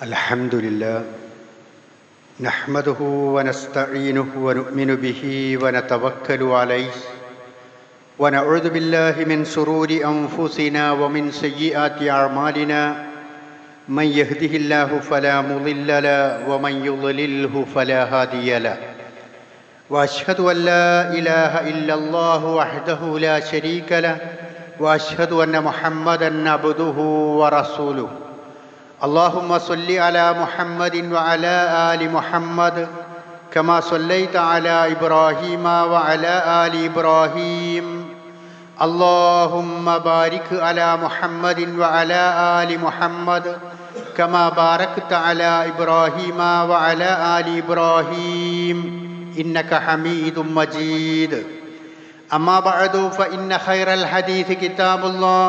الحمد لله نحمده ونستعينه ونؤمن به ونتوكل عليه ونعوذ بالله من شرور أنفسنا ومن سيئات أعمالنا من يهده الله فلا مضل له ومن يضلله فلا هادي له وأشهد أن لا إله إلا الله وحده لا شريك له وأشهد أن محمدًا عبده ورسوله اللهم صل على محمد وعلى آل محمد كما صليت على إبراهيم وعلى آل إبراهيم اللهم بارك على محمد وعلى آل محمد كما باركت على إبراهيم وعلى آل إبراهيم إنك حميد مجيد أما بعد فإن خير الحديث كتاب الله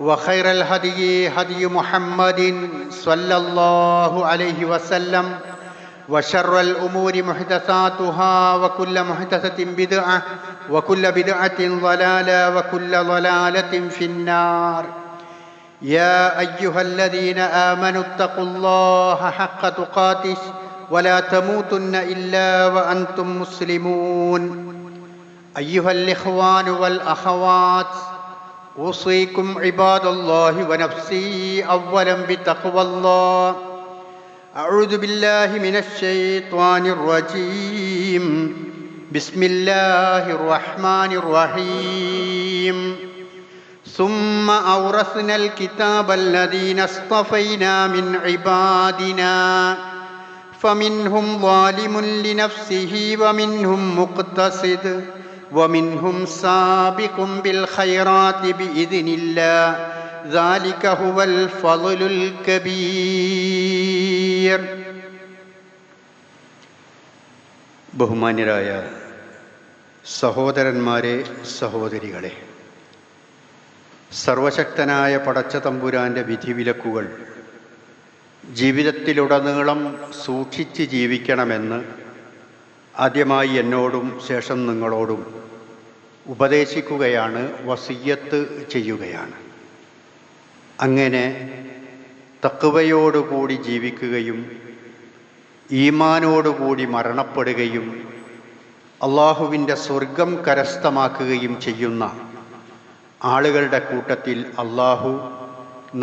وخير الهدي هدي محمد صلى الله عليه وسلم وشر الأمور محدثاتها وكل محدثة بدعة وكل بدعة ضلالة وكل ضلالة في النار يا أيها الذين آمنوا اتقوا الله حق تقاته ولا تموتن إلا وأنتم مسلمون أيها الإخوان والأخوات أوصيكم عباد الله ونفسي أولا بتقوى الله أعوذ بالله من الشيطان الرجيم بسم الله الرحمن الرحيم ثم أورثنا الكتاب الذين اصطفينا من عبادنا فمنهم ظالم لنفسه ومنهم مقتصد ومنهم سابق بالخيرات بإذن الله ذلك هو الفضل الكبير. ബഹുമാന്യരായ സഹോദരന്മാരെ, സഹോദരികളെ, സർവശക്തനായ പടച്ച തമ്പുരാൻ്റെ വിധിവിലക്കുകൾ ജീവിതത്തിലുടനീളം സൂക്ഷിച്ച് ജീവിക്കണമെന്ന് ആദ്യമായി എന്നോടും ശേഷം നിങ്ങളോടും ഉപദേശിക്കുകയാണ്, വസിയ്യത്ത് ചെയ്യുകയാണ്. അങ്ങനെ തഖ്വയോടുകൂടി ജീവിക്കുകയും ഈമാനോടുകൂടി മരണപ്പെടുകയും അള്ളാഹുവിൻ്റെ സ്വർഗം കരസ്ഥമാക്കുകയും ചെയ്യുന്ന ആളുകളുടെ കൂട്ടത്തിൽ അള്ളാഹു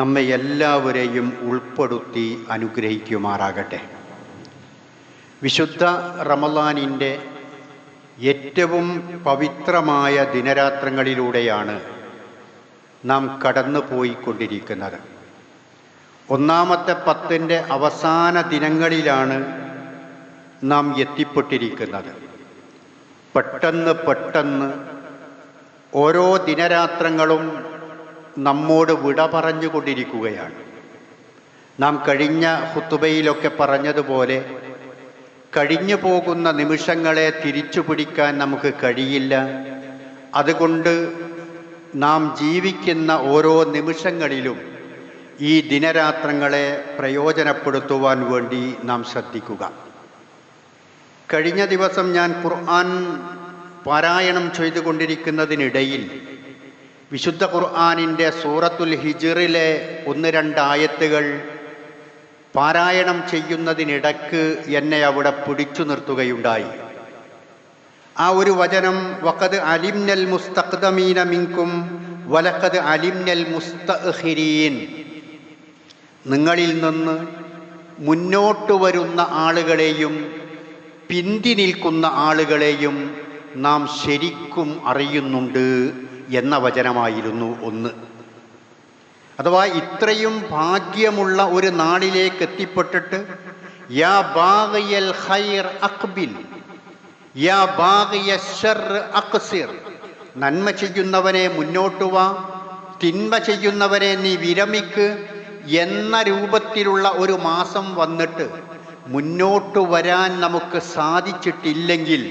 നമ്മെ എല്ലാവരെയും ഉൾപ്പെടുത്തി അനുഗ്രഹിക്കുമാറാകട്ടെ. വിശുദ്ധ റമളാനിൻ്റെ ഏറ്റവും പവിത്രമായ ദിനരാത്രങ്ങളിലൂടെയാണ് നാം കടന്നു പോയിക്കൊണ്ടിരിക്കുന്നത്. ഒന്നാമത്തെ 10ൻ്റെ അവസാന ദിനങ്ങളിലാണ് നാം എത്തിപ്പെട്ടിരിക്കുന്നത്. പെട്ടെന്ന് ഓരോ ദിനരാത്രങ്ങളും നമ്മോട് വിട പറഞ്ഞുകൊണ്ടിരിക്കുകയാണ്. നാം കഴിഞ്ഞ ഖുതുബയിലൊക്കെ പറഞ്ഞതുപോലെ കഴിഞ്ഞു പോകുന്ന നിമിഷങ്ങളെ തിരിച്ചു പിടിക്കാൻ നമുക്ക് കഴിയില്ല. അതുകൊണ്ട് നാം ജീവിക്കുന്ന ഓരോ നിമിഷങ്ങളിലും ഈ ദിനരാത്രങ്ങളെ പ്രയോജനപ്പെടുത്തുവാൻ വേണ്ടി നാം ശ്രദ്ധിക്കുക. കഴിഞ്ഞ ദിവസം ഞാൻ ഖുർആൻ പാരായണം ചെയ്തുകൊണ്ടിരിക്കുന്നതിനിടയിൽ വിശുദ്ധ ഖുർആനിൻ്റെ സൂറത്തുൽ ഹിജ്റിലെ 1-2 ആയത്തുകൾ പാരായണം ചെയ്യുന്നതിനിടക്ക് എന്നെ അവിടെ പിടിച്ചു നിർത്തുകയുണ്ടായി. ആ ഒരു വചനം വഖദ് അലിംനൽ മുസ്തഖ്ദമീന മിൻകും വലഖദ് അലിംനൽ മുസ്തഅഖിരീൻ, നിങ്ങളിൽ നിന്ന് മുന്നോട്ട് വരുന്ന ആളുകളെയും പിന്തി നിൽക്കുന്ന ആളുകളെയും നാം ശരിക്കും അറിയുന്നുണ്ട് എന്ന വചനമായിരുന്നു ഒന്ന്. അഥവാ ഇത്രയും ഭാഗ്യമുള്ള ഒരു നാളിലേക്ക് എത്തിപ്പെട്ടിട്ട് യാ ബാഗിയൽ ഖൈർ അഖ്ബിൽ യാ ബാഗിയ ശർറ് അഖ്സിർ, നന്മ ചെയ്യുന്നവനെ മുന്നോട്ട് വാ, തിന്മ ചെയ്യുന്നവനെ നീ വിരമിക്ക് എന്ന രൂപത്തിലുള്ള ഒരു മാസം വന്നിട്ട് മുന്നോട്ട് വരാൻ നമുക്ക് സാധിച്ചിട്ടില്ലെങ്കിൽ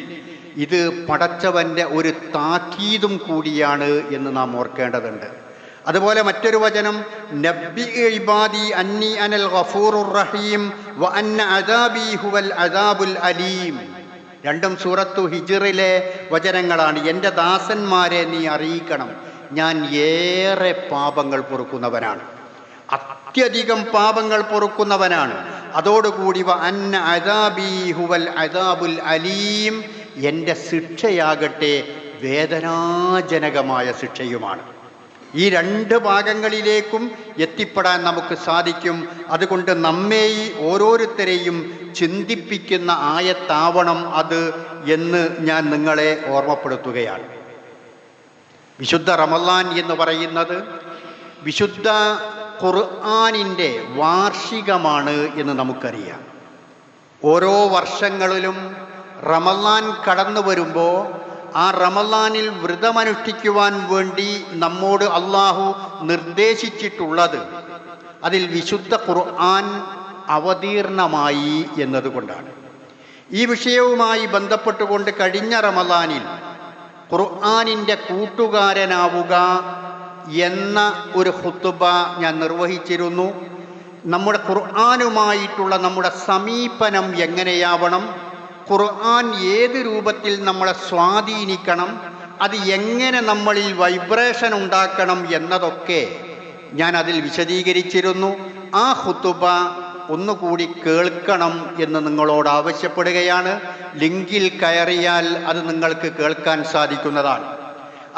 ഇത് പടച്ചവൻ്റെ ഒരു താക്കീതും കൂടിയാണ് എന്ന് നാം ഓർക്കേണ്ടതുണ്ട്. അതുപോലെ മറ്റൊരു വചനം നബ്ബി ഇബാദി അന്നി അനൽ ഗഫൂറുർ റഹീം വ അന്ന അദാബി ഹുവൽ അദാബുൽ അലീം. രണ്ടും സൂറത്തു ഹിജ്റിലെ വചനങ്ങളാണ്. എൻ്റെ ദാസന്മാരെ നീ അറിയിക്കണം, ഞാൻ ഏറെ പാപങ്ങൾ പൊറുക്കുന്നവനാണ്. അത്യധികം പാപങ്ങൾ പൊറുക്കുന്നവനാണ്. അതോടുകൂടി അന്ന അദാബി ഹുവൽ അദാബുൽ അലീം, എൻ്റെ ശിക്ഷയാകട്ടെ വേദനാജനകമായ ശിക്ഷയുമാണ്. ഈ രണ്ട് ഭാഗങ്ങളിലേക്കും എത്തിപ്പെടാൻ നമുക്ക് സാധിക്കും. അതുകൊണ്ട് നമ്മെ ഓരോരുത്തരെയും ചിന്തിപ്പിക്കുന്ന ആയത്താവണം അത് എന്ന് ഞാൻ നിങ്ങളെ ഓർമ്മപ്പെടുത്തുകയാണ്. വിശുദ്ധ റമളാൻ എന്ന് പറയുന്നത് വിശുദ്ധ ഖുർആനിൻ്റെ വാർഷികമാണ് എന്ന് നമുക്കറിയാം. ഓരോ വർഷങ്ങളിലും റമളാൻ കടന്നു വരുമ്പോൾ ആ റമളാനിൽ വ്രതമനുഷ്ഠിക്കുവാൻ വേണ്ടി നമ്മോട് അള്ളാഹു നിർദ്ദേശിച്ചിട്ടുള്ളത് അതിൽ വിശുദ്ധ ഖുർആൻ അവതീർണമായി എന്നതുകൊണ്ടാണ്. ഈ വിഷയവുമായി ബന്ധപ്പെട്ടുകൊണ്ട് കഴിഞ്ഞ റമളാനിൽ ഖുർആനിൻ്റെ കൂട്ടുകാരനാവുക എന്ന ഒരു ഖുത്ബ ഞാൻ നിർവഹിച്ചിരുന്നു. നമ്മുടെ ഖുർആനുമായിട്ടുള്ള നമ്മുടെ സമീപനം എങ്ങനെയാവണം, ഖുർആൻ ഏത് രൂപത്തിൽ നമ്മളെ സ്വാധീനിക്കണം, അത് എങ്ങനെ നമ്മളിൽ വൈബ്രേഷൻ ഉണ്ടാക്കണം എന്നതൊക്കെ ഞാൻ അതിൽ വിശദീകരിച്ചിരുന്നു. ആ ഖുത്ബ ഒന്നുകൂടി കേൾക്കണം എന്ന് നിങ്ങളോട് ആവശ്യപ്പെടുകയാണ്. ലിങ്കിൽ കയറിയാൽ അത് നിങ്ങൾക്ക് കേൾക്കാൻ സാധിക്കുന്നതാണ്.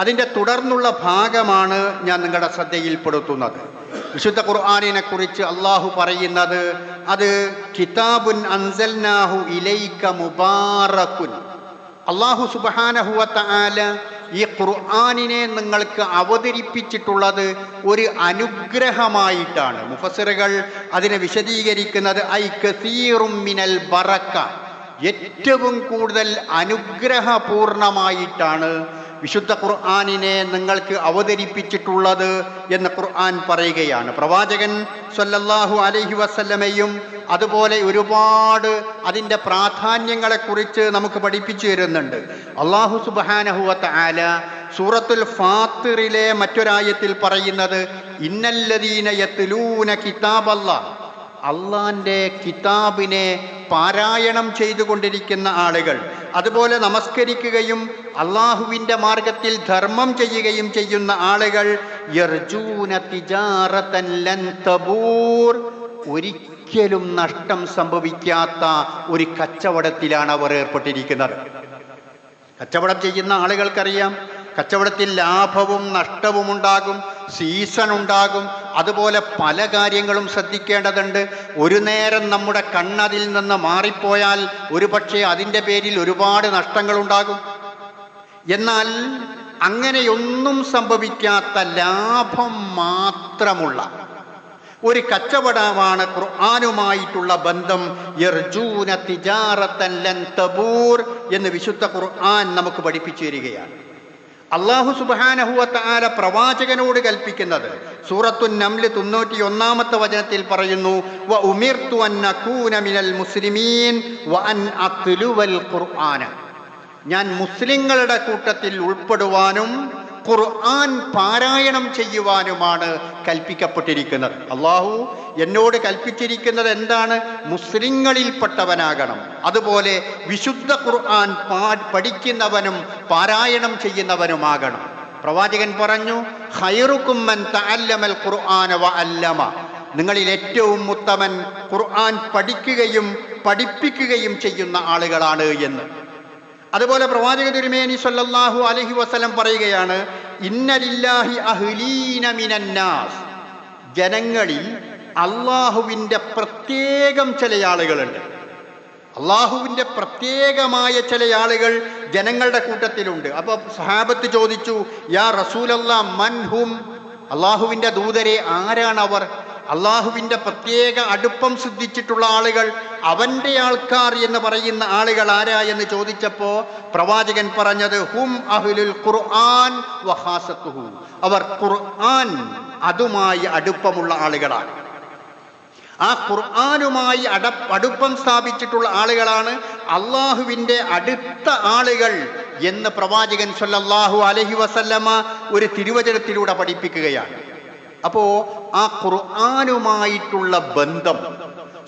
അതിൻ്റെ തുടർന്നുള്ള ഭാഗമാണ് ഞാൻ നിങ്ങളുടെ ശ്രദ്ധയിൽപ്പെടുത്തുന്നത്. വിശുദ്ധ ഖുർആനിനെ കുറിച്ച് അള്ളാഹു പറയുന്നത് അത് കിതാബുൻ അൻസൽനാഹു ഇലൈക മുബാറകുൻ. അള്ളാഹു സുബ്ഹാനഹു വ തആല ഈ ഖുർആനിനെ നിങ്ങൾക്ക് അവതരിപ്പിച്ചിട്ടുള്ളത് ഒരു അനുഗ്രഹമായിട്ടാണ്. മുഫസ്സിറുകൾ അതിനെ വിശദീകരിക്കുന്നത് ഐ കസീറും മിനൽ ബറക, ഏറ്റവും കൂടുതൽ അനുഗ്രഹപൂർണമായിട്ടാണ് വിശുദ്ധ ഖുർആനിനെ നിങ്ങൾക്ക് അവതരിപ്പിച്ചിട്ടുള്ളത് എന്ന് ഖുർആൻ പറയുകയാണ്. പ്രവാചകൻ സ്വല്ലല്ലാഹു അലൈഹി വസല്ലമയും അതുപോലെ ഒരുപാട് അതിൻ്റെ പ്രാധാന്യങ്ങളെക്കുറിച്ച് നമുക്ക് പഠിപ്പിച്ചു തരുന്നുണ്ട്. അല്ലാഹു സുബ്ഹാനഹു വ തആല സൂറത്തുൽ ഫാത്തിറിലെ മറ്റൊരായത്തിൽ പറയുന്നത് ഇന്നല്ലദീന യത്ലൂന കിതാബല്ലാഹ്, അള്ളാന്റെ കിതാബിനെ പാരായണം ചെയ്തുകൊണ്ടിരിക്കുന്ന ആളുകൾ, അതുപോലെ നമസ്കരിക്കുകയും അള്ളാഹുവിൻ്റെ മാർഗത്തിൽ ധർമ്മം ചെയ്യുകയും ചെയ്യുന്ന ആളുകൾ യർജൂന തിജാറതൻ ലൻ തബൂർ, ഒരിക്കലും നഷ്ടം സംഭവിക്കാത്ത ഒരു കച്ചവടത്തിലാണ് അവർ ഏർപ്പെട്ടിരിക്കുന്നത്. കച്ചവടം ചെയ്യുന്ന ആളുകൾക്കറിയാം, കച്ചവടത്തിൽ ലാഭവും നഷ്ടവും ഉണ്ടാകും, സീസൺ ഉണ്ടാകും, അതുപോലെ പല കാര്യങ്ങളും ശ്രദ്ധിക്കേണ്ടതുണ്ട്. ഒരു നേരം നമ്മുടെ കണ്ണതിൽ നിന്ന് മാറിപ്പോയാൽ ഒരുപക്ഷെ അതിൻ്റെ പേരിൽ ഒരുപാട് നഷ്ടങ്ങളുണ്ടാകും. എന്നാൽ അങ്ങനെയൊന്നും സംഭവിക്കാത്ത ലാഭം മാത്രമുള്ള ഒരു കച്ചവടമാണ് ഖുർആനുമായിട്ടുള്ള ബന്ധം. യർജൂന തിജാറതൻ ലൻ തബൂർ എന്ന് വിശുദ്ധ ഖുർആൻ നമുക്ക് പഠിപ്പിച്ചു തരികയാണ്. അല്ലാഹു സുബ്ഹാനഹു വ തആല പ്രവാചകനോട് കൽപ്പിക്കുന്നത് സൂറത്തുൻ നംൽ 91-ാമത്തെ വചനത്തിൽ പറയുന്നു വ ഉമിർതു അൻ അകൂന മിനൽ മുസ്ലിമീൻ വ അൻ അത്ലുവൽ ഖുർആന, ഞാൻ മുസ്ലിങ്ങളുടെ കൂട്ടത്തിൽ ഉൾപ്പെടുവാനും ഖുർആൻ പാരായണം ചെയ്യുവാനുമാണ് കൽപ്പിക്കപ്പെട്ടിരിക്കുന്നത്. അള്ളാഹു എന്നോട് കൽപ്പിച്ചിരിക്കുന്നത് എന്താണ്? മുസ്ലിങ്ങളിൽപ്പെട്ടവനാകണം, അതുപോലെ വിശുദ്ധ ഖുർആൻ പഠിക്കുന്നവനും പാരായണം ചെയ്യുന്നവനുമാകണം. പ്രവാചകൻ പറഞ്ഞു ഖൈറുക്കും മൻ തഅല്ലമൽ ഖുർആന വ അല്ലമ, നിങ്ങളിൽ ഏറ്റവും ഉത്തമൻ ഖുർആൻ പഠിക്കുകയും പഠിപ്പിക്കുകയും ചെയ്യുന്ന ആളുകളാണ് എന്ന്. അതുപോലെ പ്രവാചക തിരുമേനി സ്വല്ലല്ലാഹു അലൈഹി വസല്ലം പറയുകയാണ് ഇന്ന ലില്ലാഹി അഹ്ലീന മിനന്നാസ്, ജനങ്ങളിൽ അള്ളാഹുവിൻ്റെ പ്രത്യേകം ചില ആളുകളുണ്ട്. അള്ളാഹുവിൻ്റെ പ്രത്യേകമായ ചില ആളുകൾ ജനങ്ങളുടെ കൂട്ടത്തിലുണ്ട്. അപ്പോൾ സഹാബത്ത് ചോദിച്ചു യാ റസൂലല്ലാ മൻഹും, അള്ളാഹുവിൻ്റെ ദൂതരെ ആരാണവർ? അള്ളാഹുവിൻ്റെ പ്രത്യേക അടുപ്പം സിദ്ധിച്ചിട്ടുള്ള ആളുകൾ, അവൻ്റെ ആൾക്കാർ എന്ന് പറയുന്ന ആളുകൾ ആരാ എന്ന് ചോദിച്ചപ്പോൾ പ്രവാചകൻ പറഞ്ഞത് ഹും അഹ്ലുൽ ഖുർആൻ വ ഖാസത്തുഹു, അവർ ഖുർആൻ അതുമായി അടുപ്പമുള്ള ആളുകളാണ്. ആ ഖുർആനുമായി അടുപ്പം സ്ഥാപിച്ചിട്ടുള്ള ആളുകളാണ് അള്ളാഹുവിൻ്റെ അടുത്ത ആളുകൾ എന്ന് പ്രവാചകൻ സ്വല്ലല്ലാഹു അലൈഹി വസല്ലമ ഒരു തിരുവചനത്തിലൂടെ പഠിപ്പിക്കുകയാണ്. അപ്പോൾ ആ ഖുർആനുമായിട്ടുള്ള ബന്ധം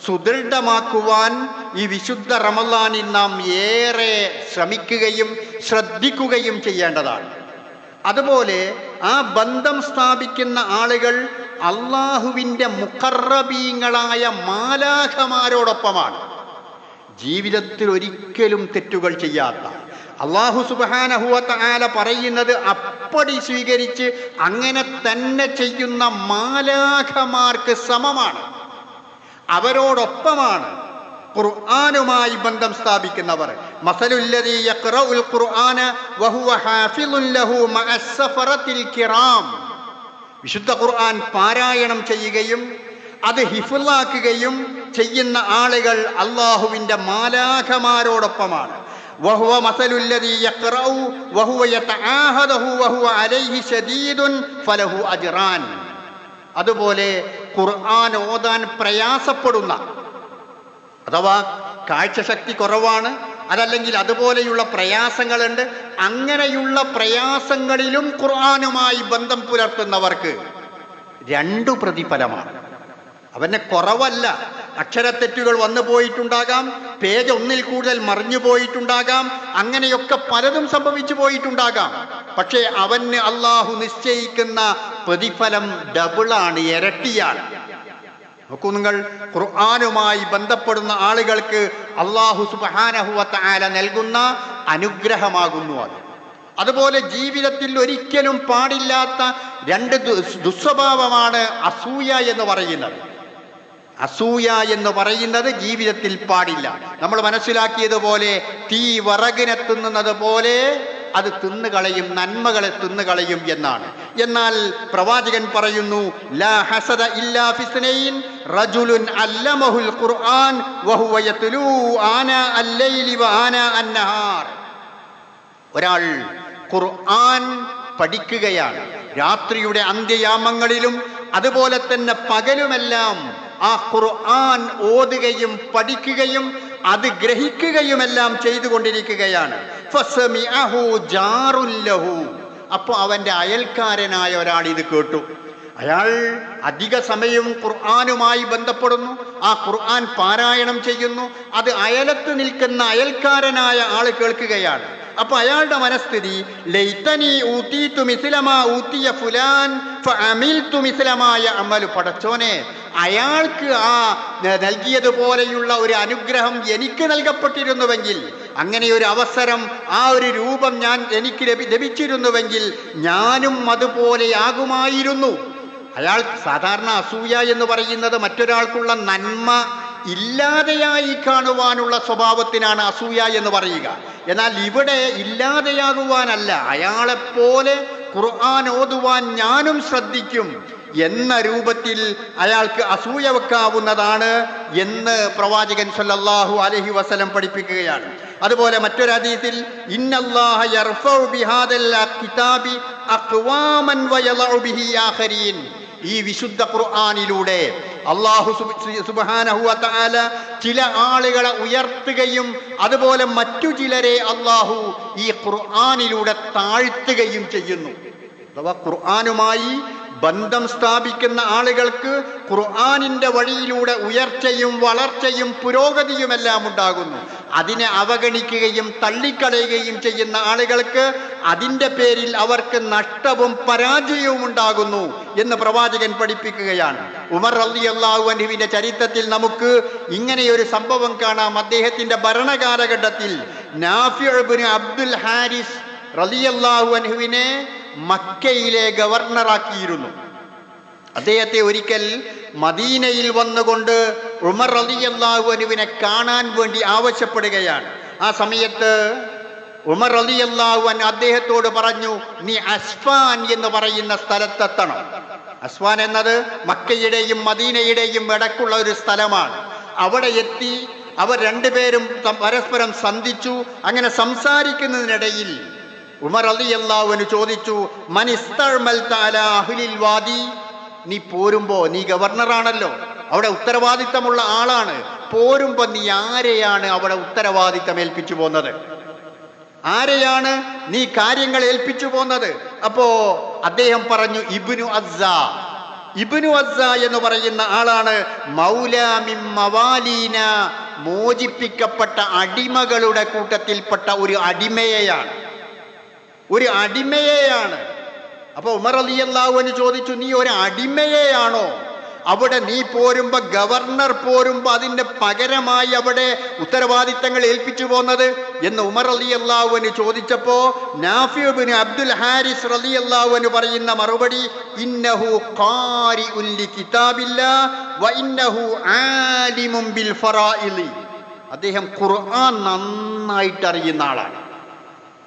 സുദൃഢമാക്കുവാൻ ഈ വിശുദ്ധ റമളാനിൽ നാം ഏറെ ശ്രമിക്കുകയും ശ്രദ്ധിക്കുകയും ചെയ്യേണ്ടതാണ്. അതുപോലെ ആ ബന്ധം സ്ഥാപിക്കുന്ന ആളുകൾ അള്ളാഹുവിൻ്റെ മുഖറബീങ്ങളായ മാലാഖമാരോടൊപ്പമാണ്. ജീവിതത്തിൽ ഒരിക്കലും തെറ്റുകൾ ചെയ്യാത്ത, അല്ലാഹു സുബ്ഹാനഹു വ തആല പറയുന്നത് അപ്പടി സ്വീകരിച്ച് അങ്ങനെ തന്നെ ചെയ്യുന്ന മാലാഖമാർക്ക് സമമാണ്, അവരോടൊപ്പമാണ് ഖുർആനുമായി ബന്ധം സ്ഥാപിക്കുന്നവർ. മസലുല്ലദീ യഖ്റഉൽ ഖുർആന വഹുവ ഹാഫിളുൻ ലഹു മഅസ് സഫറത്തിൽ കിറാം. വിശുദ്ധ ഖുർആൻ പാരായണം ചെയ്യുകയും അത് ഹിഫ്ളാക്കുകയും ചെയ്യുന്ന ആളുകൾ അല്ലാഹുവിൻ്റെ മാലാഖമാരോടൊപ്പമാണ്. വഹുവ മസലുല്ലദീ യഖ്റഉ വഹുവ യതആഹദഹു വഹുവ അലൈഹി ശദീദുൻ ഫലഹു അജ്റാൻ. അതുപോലെ ഖുർആൻ ഓതാൻ പ്രയാസപ്പെടുന്ന, അഥവാ കാഴ്ചശക്തി കുറവാണ്, അതല്ലെങ്കിൽ അതുപോലെയുള്ള പ്രയാസങ്ങളുണ്ട്, അങ്ങനെയുള്ള പ്രയാസങ്ങളിലും ഖുർആനുമായി ബന്ധം പുലർത്തുന്നവർക്ക് 2 പ്രതിഫലമാണ്. അവന് കുറവല്ല, അക്ഷരത്തെറ്റുകൾ വന്നു പോയിട്ടുണ്ടാകാം, പേജ് ഒന്നിൽ കൂടുതൽ മറിഞ്ഞു പോയിട്ടുണ്ടാകാം, അങ്ങനെയൊക്കെ പലതും സംഭവിച്ചു പോയിട്ടുണ്ടാകാം. പക്ഷേ അവന് അള്ളാഹു നിശ്ചയിക്കുന്ന പ്രതിഫലം ഡബിളാണ്, ഇരട്ടിയാണ്. നോക്കൂ നിങ്ങൾ, ഖുർആനുമായി ബന്ധപ്പെടുന്ന ആളുകൾക്ക് അല്ലാഹു സുബ്ഹാനഹു വ തആല നൽകുന്ന അനുഗ്രഹമാകുന്നു അത്. അതുപോലെ ജീവിതത്തിൽ ഒരിക്കലും പാടില്ലാത്ത 2 ദുസ്വഭാവമാണ് അസൂയ എന്ന് പറയുന്നത്. അസൂയ എന്ന് പറയുന്നത് ജീവിതത്തിൽ പാടില്ല. നമ്മൾ മനസ്സിലാക്കിയതുപോലെ തീ വിറകിനെ തിന്നുന്നത് പോലെ അത് തിന്നുകളയും, നന്മകളെ തിന്നുകളയും എന്നാണ്. എന്നാൽ പ്രവാചകൻ പറയുന്നു, ലാ ഹസദ ഇല്ലാ ഫിസ്നൈൻ റജുലുൻ അല്ലമഹുൽ ഖുർആൻ വഹുവ യത്ലൂ ആനാ അല്ലൈലി വ ആനാ അന്നഹാർ. ഒരാൾ ഖുർആൻ പഠിക്കുകയാണ്, രാത്രിയുടെ അന്ത്യയാമങ്ങളിലും അതുപോലെ തന്നെ പകലുമെല്ലാം ആ ഖുർആൻ ഓതുകയും പഠിക്കുകയും അത് ഗ്രഹിക്കുകയുമെല്ലാം ചെയ്തുകൊണ്ടിരിക്കുകയാണ്. ഫസമിഅഹു ജാറുൻ ലഹു. അപ്പോൾ അവൻ്റെ അയൽക്കാരനായ ഒരാൾ ഇത് കേട്ടു. അയാൾ അധിക സമയവും ഖുർആനുമായി ബന്ധപ്പെടുന്നു, ആ ഖുർആൻ പാരായണം ചെയ്യുന്നു, അത് അയലത്ത് നിൽക്കുന്ന അയൽക്കാരനായ ആൾ കേൾക്കുകയാണ്. അപ്പൊ അയാളുടെ മനസ്ഥിതി, ലൈതനി ഊതീതു മിസ്ലമാ ഊതിയ ഫുലാൻ ഫഅമിൽതു മിസ്ലമാ യഅമലു. പടച്ചോനെ, അയാൾക്ക് ആ നൽകിയതുപോലെയുള്ള ഒരു അനുഗ്രഹം എനിക്ക് നൽകപ്പെട്ടിരുന്നുവെങ്കിൽ, അങ്ങനെ ഒരു അവസരം, ആ ഒരു രൂപം എനിക്ക് ലഭിച്ചിരുന്നുവെങ്കിൽ ഞാനും അതുപോലെയാകുമായിരുന്നു. അയാൾ സാധാരണ അസൂയ എന്ന് പറയുന്നത് മറ്റൊരാൾക്കുള്ള നന്മ ഇല്ലാതെയായി കാണുവാനുള്ള സ്വഭാവത്തിനാണ് അസൂയ എന്ന് പറയുക. എന്നാൽ ഇവിടെ ഇല്ലാതെയാകുവാനല്ല, അയാളെപ്പോലെ ഖുർആൻ ഓതുവാൻ ഞാനും ശ്രദ്ധിക്കും എന്ന രൂപത്തിൽ അയാൾക്ക് അസൂയ വെക്കാവുന്നതാണ് എന്ന് പ്രവാചകൻ സല്ലല്ലാഹു അലൈഹി വസല്ലം പഠിപ്പിക്കുകയാണ്. അതുപോലെ മറ്റൊരു ഹദീസിൽ, ഇന്നല്ലാഹ യർഫഉ ബിഹാദൽ കിതാബി അഖ്വാമൻ വയളഉ ബിഹി ആഖരീൻ. ഈ വിശുദ്ധ ഖുർആനിലൂടെ അല്ലാഹു സുബ്ഹാനഹു വ തആല ചില ആളുകളെ ഉയർത്തുകയും അതുപോലെ മറ്റു ചിലരെ അല്ലാഹു ഈ ഖുർആനിലൂടെ താഴ്ത്തുകയും ചെയ്യുന്നു. അഥവാ ഖുർആനുമായി ബന്ധം സ്ഥാപിക്കുന്ന ആളുകൾക്ക് ഖുർആനിൻ്റെ വഴിയിലൂടെ ഉയർച്ചയും വളർച്ചയും പുരോഗതിയുമെല്ലാം ഉണ്ടാകുന്നു. അതിനെ അവഗണിക്കുകയും തള്ളിക്കളയുകയും ചെയ്യുന്ന ആളുകൾക്ക് അതിൻ്റെ പേരിൽ അവർക്ക് നഷ്ടവും പരാജയവും ഉണ്ടാകുന്നു എന്ന് പ്രവാചകൻ പഠിപ്പിക്കുകയാണ്. ഉമർ റളിയല്ലാഹു അൻഹുവിൻ്റെ ചരിത്രത്തിൽ നമുക്ക് ഇങ്ങനെയൊരു സംഭവം കാണാം. അദ്ദേഹത്തിൻ്റെ ഭരണകാലഘട്ടത്തിൽ നാഫിഉ ഇബ്നു അബ്ദുൽ ഹാരിസ് റളിയല്ലാഹു അൻഹുവിനെ മക്കയിലെ ഗവർണറാക്കിയിരുന്നു. അദ്ദേഹത്തെ ഒരിക്കൽ മദീനയിൽ വന്നുകൊണ്ട് ഉമർ റളിയല്ലാഹു അൻഹുവിനെ കാണാൻ വേണ്ടി ആവശ്യപ്പെടുകയാണ്. ആ സമയത്ത് ഉമർ റളിയല്ലാഹു അൻഹു അദ്ദേഹത്തോട് പറഞ്ഞു, നീ അസ്ഫാൻ എന്ന് പറയുന്ന സ്ഥലത്തെത്തണം. അസ്ഫാൻ എന്നത് മക്കയുടെയും മദീനയുടെയും ഇടക്കുള്ള ഒരു സ്ഥലമാണ്. അവിടെ എത്തി അവർ രണ്ടുപേരും പരസ്പരം സന്ധിച്ചു. അങ്ങനെ സംസാരിക്കുന്നതിനിടയിൽ ഉമർ റളിയല്ലാഹു അൻഹു ചോദിച്ചു, മൻ ഇസ്തഅമൽത അലാ അഹ്ലിൽ വാദി. നീ പോരുമ്പോ, നീ ഗവർണറാണല്ലോ, അവിടെ ഉത്തരവാദിത്തമുള്ള ആളാണ്, പോരുമ്പോ നീ ആരെയാണ് അവിടെ ഉത്തരവാദിത്തം ഏൽപ്പിച്ചു പോന്നത്? ആരെയാണ് നീ കാര്യങ്ങൾ ഏൽപ്പിച്ചു പോന്നത്? അപ്പോ അദ്ദേഹം പറഞ്ഞു, ഇബ്നു അസ്സ. ഇബ്നു അസ്സ എന്ന് പറയുന്ന ആളാണ് മൗലാ മിൻ മവാലീന, മോചിപ്പിക്കപ്പെട്ട അടിമകളുടെ കൂട്ടത്തിൽപ്പെട്ട ഒരു അടിമയെയാണ്. അപ്പൊ ഉമർ റളിയല്ലാഹു അൻഹു ചോദിച്ചു, നീ ഒരു അടിമയെയാണോ അവിടെ നീ പോരുമ്പോ, ഗവർണർ പോരുമ്പോ അതിന്റെ പകരമായി അവിടെ ഉത്തരവാദിത്തങ്ങൾ ഏൽപ്പിച്ചു പോന്നത് എന്ന് ഉമർ റളിയല്ലാഹു അൻഹു ചോദിച്ചപ്പോ നാഫി ഇബ്നു അബ്ദുൽ ഹാരിസ് റളിയല്ലാഹു അൻഹു പറയുന്ന മറുപടി, ഇന്നഹു ഖാരിഉൻ ലികിതാബില്ലാഹ് വ ഇന്നഹു ആലിമുൻ ബിൽ ഫറായിലി. അദ്ദേഹം ഖുർആൻ നന്നായിട്ട് അറിയുന്ന ആളാണ്,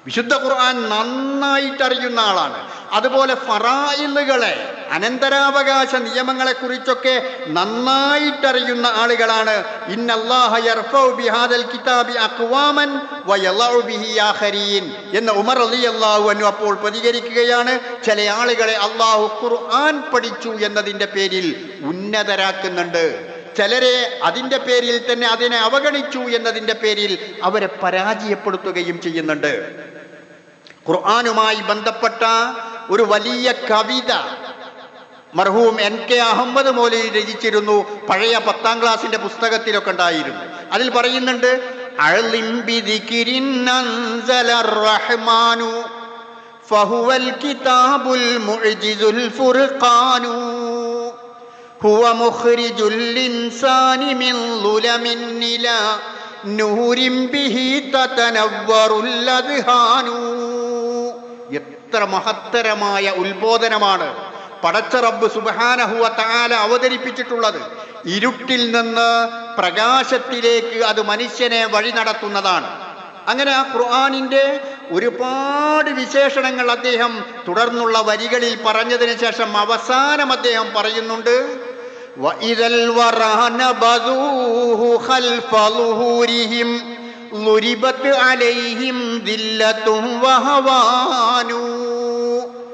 വിശുദ്ധ ഖുർആൻ നന്നായിട്ട് അറിയുന്ന ആളാണ്. അതുപോലെ ഫറായിലുകളെ, അനന്തരാവകാശ നിയമങ്ങളെ കുറിച്ചൊക്കെ നന്നായിട്ടറിയുന്ന ആളുകളാണ്. ഇന്നല്ലാഹ യർഫഉ ബിഹാദൽ കിതാബി അഖ്വാമൻ വയളഉ ബിഹി ആഖരീൻ എന്ന് ഉമർ റളിയല്ലാഹു അൻഹു അപ്പോൾ പ്രതികരിക്കുകയാണ്. ചില ആളുകളെ അല്ലാഹു ഖുർആൻ പഠിച്ചു എന്നതിൻ്റെ പേരിൽ ഉന്നതരാക്കുന്നുണ്ട്, ചിലരെ അതിൻ്റെ പേരിൽ തന്നെ അതിനെ അവഗണിച്ചു എന്നതിൻ്റെ പേരിൽ അവരെ പരാജയപ്പെടുത്തുകയും ചെയ്യുന്നുണ്ട്. ഖുർആനുമായി ബന്ധപ്പെട്ട ഒരു വലിയ കവിത മർഹൂം NK അഹമ്മദ് മൗലവി രചിച്ചിരുന്നു. പഴയ 10ാം ക്ലാസിന്റെ പുസ്തകത്തിലൊക്കെ ഉണ്ടായിരുന്നു. അതിൽ പറയുന്നുണ്ട്, അഅ്ലിം ബിദിക്രിൻ അൻസലർ റഹ്മാനു ഫഹുവൽ കിതാബുൽ മുഅ്ജിസുൽ ഫുർഖാനു ഹുവ മുഖ്രിജുൽ ഇൻസാനി മിൻ ളുലമിൻ ഇലാ നൂരിൻ ബിഹി തതനവ്വറുൽ അദ്ഹാനു. എത്ര മഹത്തരമായ ഉത്ബോധനമാണ് പടച്ച റബ്ബ് സുബ്ഹാനഹു വ തആല അവതരിപ്പിച്ചിട്ടുള്ളത്. ഇരുട്ടിൽ നിന്ന് പ്രകാശത്തിലേക്ക് അത് മനുഷ്യനെ വഴി നടത്തുന്നതാണ്. അങ്ങനെ ആ ഖുർആനിന്റെ ഒരുപാട് വിശേഷണങ്ങൾ അദ്ദേഹം തുടർന്നുള്ള വരികളിൽ പറഞ്ഞതിന് ശേഷം അവസാനം അദ്ദേഹം പറയുന്നുണ്ട്, വഇദൽ വറാന ബദൂഹു ഖൽഫ ളുഹൂരിഹിം ളുരിബത് അലൈഹിം ദില്ലത്തും വഹവാനു.